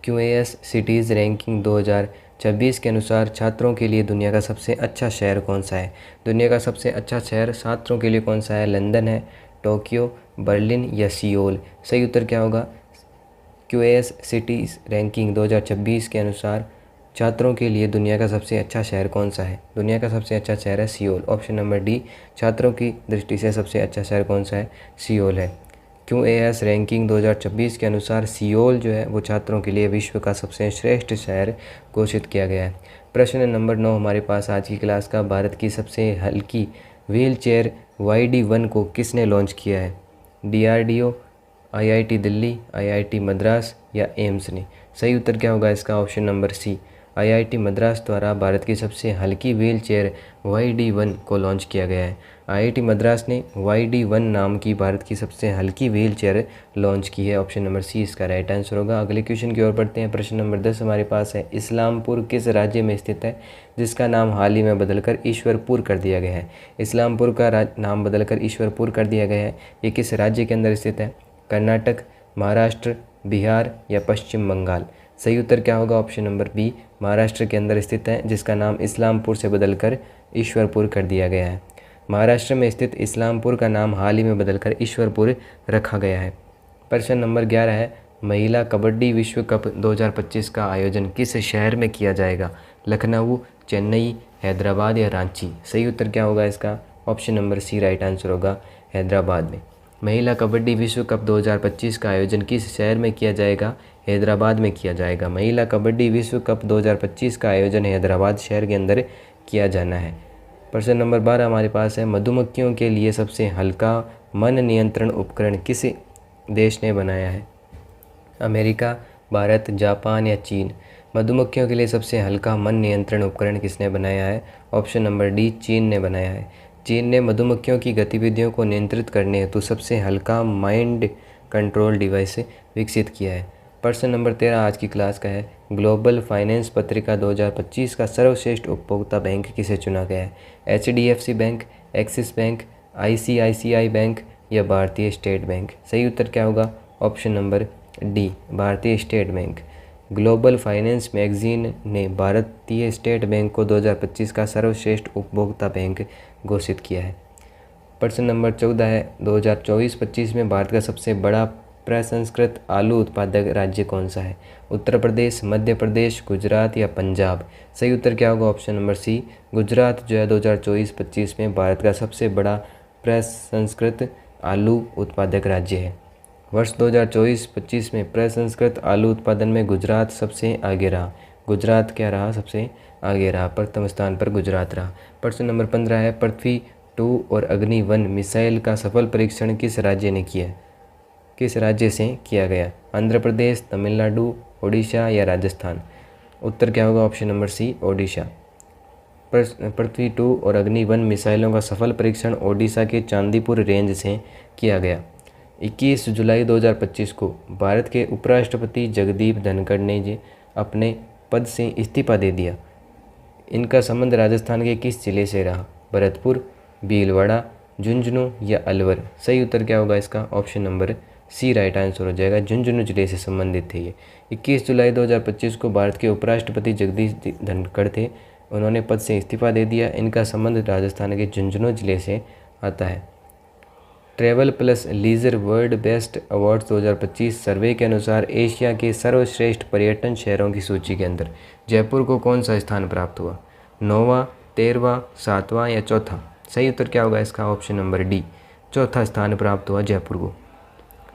QAS सिटीज़ रैंकिंग 2026 के अनुसार छात्रों के लिए दुनिया का सबसे अच्छा शहर कौन सा है? दुनिया का सबसे अच्छा शहर छात्रों के लिए कौन सा है? लंदन है, टोक्यो, बर्लिन या सियोल? सही उत्तर क्या होगा? QAS सिटीज़ रैंकिंग 2026 के अनुसार छात्रों के लिए दुनिया का सबसे अच्छा शहर कौन सा है? दुनिया का सबसे अच्छा शहर है सियोल। ऑप्शन नंबर डी, छात्रों की दृष्टि से सबसे अच्छा शहर कौन सा है? सियोल है। QAS रैंकिंग 2026 के अनुसार सियोल जो है वो छात्रों के लिए विश्व का सबसे श्रेष्ठ शहर घोषित किया गया है। प्रश्न नंबर 9 हमारे पास आज की क्लास का, भारत की सबसे हल्की व्हील चेयर YD1 को किसने लॉन्च किया है? DRDO, IIT Delhi, IIT Madras या एम्स ने? सही उत्तर क्या होगा इसका? Option number C, IIT Madras द्वारा भारत की सबसे हल्की व्हील चेयर YD1 को लॉन्च किया गया है। IIT मद्रास ने YD1 नाम की भारत की सबसे हल्की व्हील चेयर लॉन्च की है। ऑप्शन नंबर सी इसका राइट आंसर होगा। अगले क्वेश्चन की ओर बढ़ते हैं। प्रश्न नंबर 10 हमारे पास है, इस्लामपुर किस राज्य में स्थित है जिसका नाम हाल ही में बदलकर ईश्वरपुर कर दिया गया है? इस्लामपुर का नाम बदलकर ईश्वरपुर कर दिया गया है। ये किस राज्य के अंदर स्थित है? कर्नाटक, महाराष्ट्र, बिहार या पश्चिम बंगाल? सही उत्तर क्या होगा? ऑप्शन नंबर बी, महाराष्ट्र के अंदर स्थित है, जिसका नाम इस्लामपुर से बदलकर ईश्वरपुर कर दिया गया है। महाराष्ट्र में स्थित इस्लामपुर का नाम हाल ही में बदलकर ईश्वरपुर रखा गया है। प्रश्न नंबर 11 है, महिला कबड्डी विश्व कप 2025 का आयोजन किस शहर में किया जाएगा? लखनऊ, चेन्नई, हैदराबाद या रांची? सही उत्तर क्या होगा इसका? Option number C right answer होगा, हैदराबाद में। महिला कबड्डी विश्व कप 2025 का आयोजन किस शहर में किया जाएगा? हैदराबाद में किया जाएगा। महिला कबड्डी विश्व कप 2025 का आयोजन हैदराबाद शहर के अंदर किया जाना है। प्रश्न नंबर 12 हमारे पास है, मधुमक्खियों के लिए सबसे हल्का मन नियंत्रण उपकरण किस देश ने बनाया है? अमेरिका, भारत, जापान या चीन? मधुमक्खियों के लिए सबसे हल्का मन नियंत्रण उपकरण किसने बनाया है? ऑप्शन नंबर डी, चीन ने बनाया है। चीन ने मधुमक्खियों की गतिविधियों को नियंत्रित करने हेतु सबसे हल्का माइंड कंट्रोल डिवाइस विकसित किया है। प्रश्न नंबर 13 आज की क्लास का है, ग्लोबल फाइनेंस पत्रिका 2025 का सर्वश्रेष्ठ उपभोक्ता बैंक किसे चुना गया है? HDFC bank, axis bank, ICICI bank या भारतीय स्टेट बैंक? सही उत्तर क्या होगा? ऑप्शन नंबर डी, भारतीय state bank. Global finance magazine ने भारतीय स्टेट बैंक को 2025 का सर्वश्रेष्ठ उपभोक्ता बैंक घोषित किया है। प्रश्न नंबर 14 है, 2024-25 में भारत का सबसे बड़ा प्रसंस्कृत आलू उत्पादक राज्य कौन सा है? उत्तर प्रदेश, मध्य प्रदेश, गुजरात या पंजाब? सही उत्तर क्या होगा? ऑप्शन नंबर सी, गुजरात जो है 2024-25 में भारत का सबसे बड़ा प्रसंस्कृत आलू उत्पादक राज्य है। वर्ष 2024-25 में प्रसंस्कृत आलू उत्पादन में गुजरात सबसे आगे रहा। गुजरात क्या रहा? सबसे आगे रहा, प्रथम स्थान पर गुजरात रहा। प्रश्न नंबर 15 है, पृथ्वी 2 और अग्नि 1 मिसाइल का सफल परीक्षण किस राज्य ने किया? किस राज्य से किया गया? आंध्र प्रदेश, तमिलनाडु, ओडिशा या राजस्थान? उत्तर क्या होगा? Option number C, Odisha. Prithvi 2 और अग्नि 1 मिसाइलों का सफल परीक्षण ओडिशा के चांदीपुर रेंज से किया गया। 21 जुलाई 2025 को भारत के उपराष्ट्रपति जगदीप धनखड़ ने अपने पद से इस्तीफा दे दिया। इनका संबंध राजस्थान के किस जिले से रहा? भरतपुर, भीलवाड़ा, झुंझुनू या अलवर? सही उत्तर क्या होगा इसका? Option number C right answer हो जाएगा, झुंझुनू जिले से संबंधित थे ये। 21 जुलाई 2025 को भारत के उपराष्ट्रपति जगदीप धनखड़ थे, उन्होंने पद से इस्तीफा दे दिया। इनका संबंध राजस्थान के झुंझुनू जिले से आता है। Travel plus leisure world best awards 2025 survey के अनुसार एशिया के सर्वश्रेष्ठ पर्यटन शहरों की सूची के अंदर जयपुर को कौन सा स्थान प्राप्त हुआ? 9वां, 13वां, 7वां या चौथा? सही उत्तर क्या होगा इसका? ऑप्शन नंबर डी, चौथा स्थान प्राप्त हुआ जयपुर को।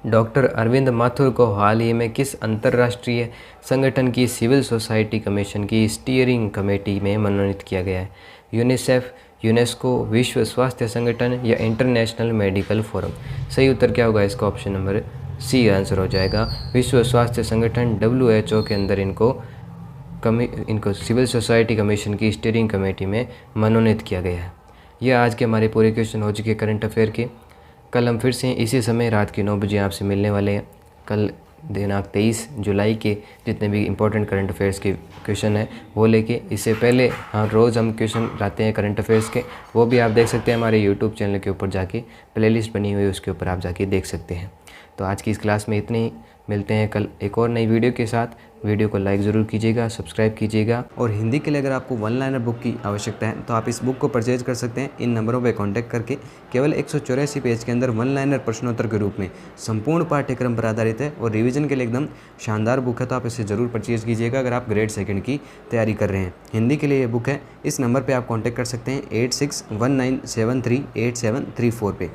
डॉक्टर अरविंद माथुर को हाल ही में किस अंतर्राष्ट्रीय संगठन की सिविल सोसाइटी कमीशन की स्टीयरिंग कमेटी में मनोनीत किया गया है? यूनिसेफ, यूनेस्को, विश्व स्वास्थ्य संगठन या इंटरनेशनल मेडिकल फोरम? सही उत्तर क्या होगा इसका? ऑप्शन नंबर सी आंसर हो जाएगा, विश्व स्वास्थ्य संगठन WHO के अंदर इनको सिविल सोसाइटी कमीशन की स्टीयरिंग कमेटी में मनोनीत किया गया है। यह आज के हमारे पूरे क्वेश्चन हो चुके करंट अफेयर के। कल हम फिर से इसी समय रात के 9 बजे आपसे मिलने वाले हैं। कल दिनांक 23 जुलाई के जितने भी इंपॉर्टेंट करंट अफेयर्स के क्वेश्चन हैं वो लेके, इससे पहले हाँ रोज़ हम क्वेश्चन लाते हैं करंट अफेयर्स के, वो भी आप देख सकते हैं हमारे यूट्यूब चैनल के ऊपर जाके, प्लेलिस्ट बनी हुई है उसके ऊपर आप जाके देख सकते हैं। तो आज की इस क्लास में इतने ही, मिलते हैं कल एक और नई वीडियो के साथ। वीडियो को लाइक ज़रूर कीजिएगा, सब्सक्राइब कीजिएगा। और हिंदी के लिए अगर आपको वन लाइनर बुक की आवश्यकता है तो आप इस बुक को परचेज कर सकते हैं इन नंबरों पर कॉन्टैक्ट करके। केवल 184 पेज के अंदर वन लाइनर प्रश्नोत्तर के रूप में संपूर्ण पाठ्यक्रम पर आधारित है और रिवीजन के लिए एकदम शानदार बुक है, तो आप इसे ज़रूर परचेज कीजिएगा अगर आप ग्रेड 2 की तैयारी कर रहे हैं। हिंदी के लिए ये बुक है। इस नंबर पे आप कांटेक्ट कर सकते हैं 8619738734 पे।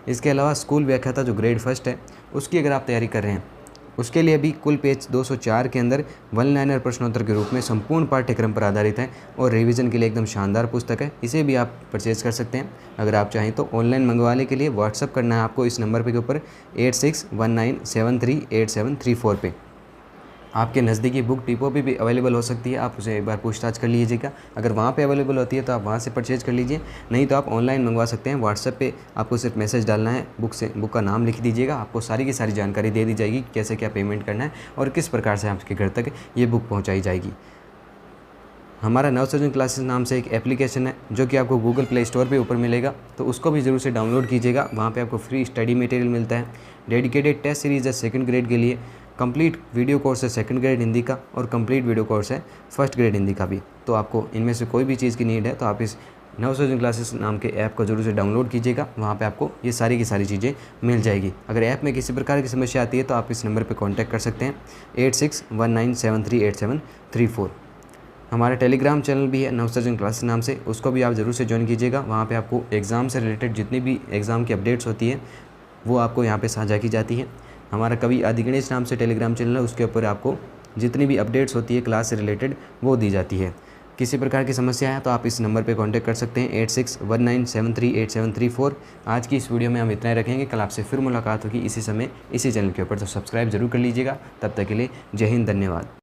इसके अलावा स्कूल व्याख्याता जो ग्रेड 1 है उसकी अगर आप तैयारी कर रहे हैं, उसके लिए भी कुल पेज 204 के अंदर वन लाइनर प्रश्नोत्तर के रूप में संपूर्ण पाठ्यक्रम पर आधारित है और रिवीजन के लिए एकदम शानदार पुस्तक है। इसे भी आप परचेज़ कर सकते हैं अगर आप चाहें तो। ऑनलाइन मंगवाने के लिए व्हाट्सअप करना है आपको इस नंबर पे के ऊपर 8619738734 पे। आपके नज़दीकी बुक डिपो पे भी अवेलेबल हो सकती है, आप उसे एक बार पूछताछ कर लीजिएगा। अगर वहाँ पे अवेलेबल होती है तो आप वहाँ से परचेज़ कर लीजिए, नहीं तो आप ऑनलाइन मंगवा सकते हैं। व्हाट्सएप पे आपको सिर्फ मैसेज डालना है, बुक का नाम लिख दीजिएगा, आपको सारी की सारी जानकारी दे दी जाएगी, कैसे क्या पेमेंट करना है और किस प्रकार से आपके घर तक ये बुक पहुँचाई जाएगी। हमारा नवसृजन क्लासेस नाम से एक एप्लीकेशन है जो कि आपको गूगल प्ले स्टोर पे ऊपर मिलेगा, तो उसको भी ज़रूर से डाउनलोड कीजिएगा। वहाँ पे आपको फ्री स्टडी मटेरियल मिलता है, डेडिकेटेड टेस्ट सीरीज़ है 2nd ग्रेड के लिए, कंप्लीट वीडियो कोर्स है 2nd ग्रेड हिंदी का और कंप्लीट वीडियो कोर्स है 1st ग्रेड हिंदी का भी। तो आपको इनमें से कोई भी चीज़ की नीड है तो आप इस नवसृजन क्लासेस नाम के ऐप को जरूर से डाउनलोड कीजिएगा, वहाँ पे आपको ये सारी की सारी चीज़ें मिल जाएगी। अगर ऐप में किसी प्रकार की समस्या आती है तो आप इस नंबर पर कॉन्टैक्ट कर सकते हैं 8619738734। हमारा टेलीग्राम चैनल भी है नवसृजन क्लासेस नाम से, उसको भी आप ज़रूर से ज्वाइन कीजिएगा। वहाँ पे आपको एग्ज़ाम से रिलेटेड जितनी भी एग्ज़ाम की अपडेट्स होती है वो आपको यहाँ पे साझा की जाती है। हमारा कवि आदि गणेश नाम से टेलीग्राम चैनल है, उसके ऊपर आपको जितनी भी अपडेट्स होती है क्लास से रिलेटेड वो दी जाती है। किसी प्रकार की समस्या है तो आप इस नंबर पे कांटेक्ट कर सकते हैं 8619738734। आज की इस वीडियो में हम इतना ही रखेंगे, कल आपसे फिर मुलाकात होगी इसी समय इसी चैनल के ऊपर, तो सब्सक्राइब जरूर कर लीजिएगा। तब तक के लिए जय हिंद, धन्यवाद।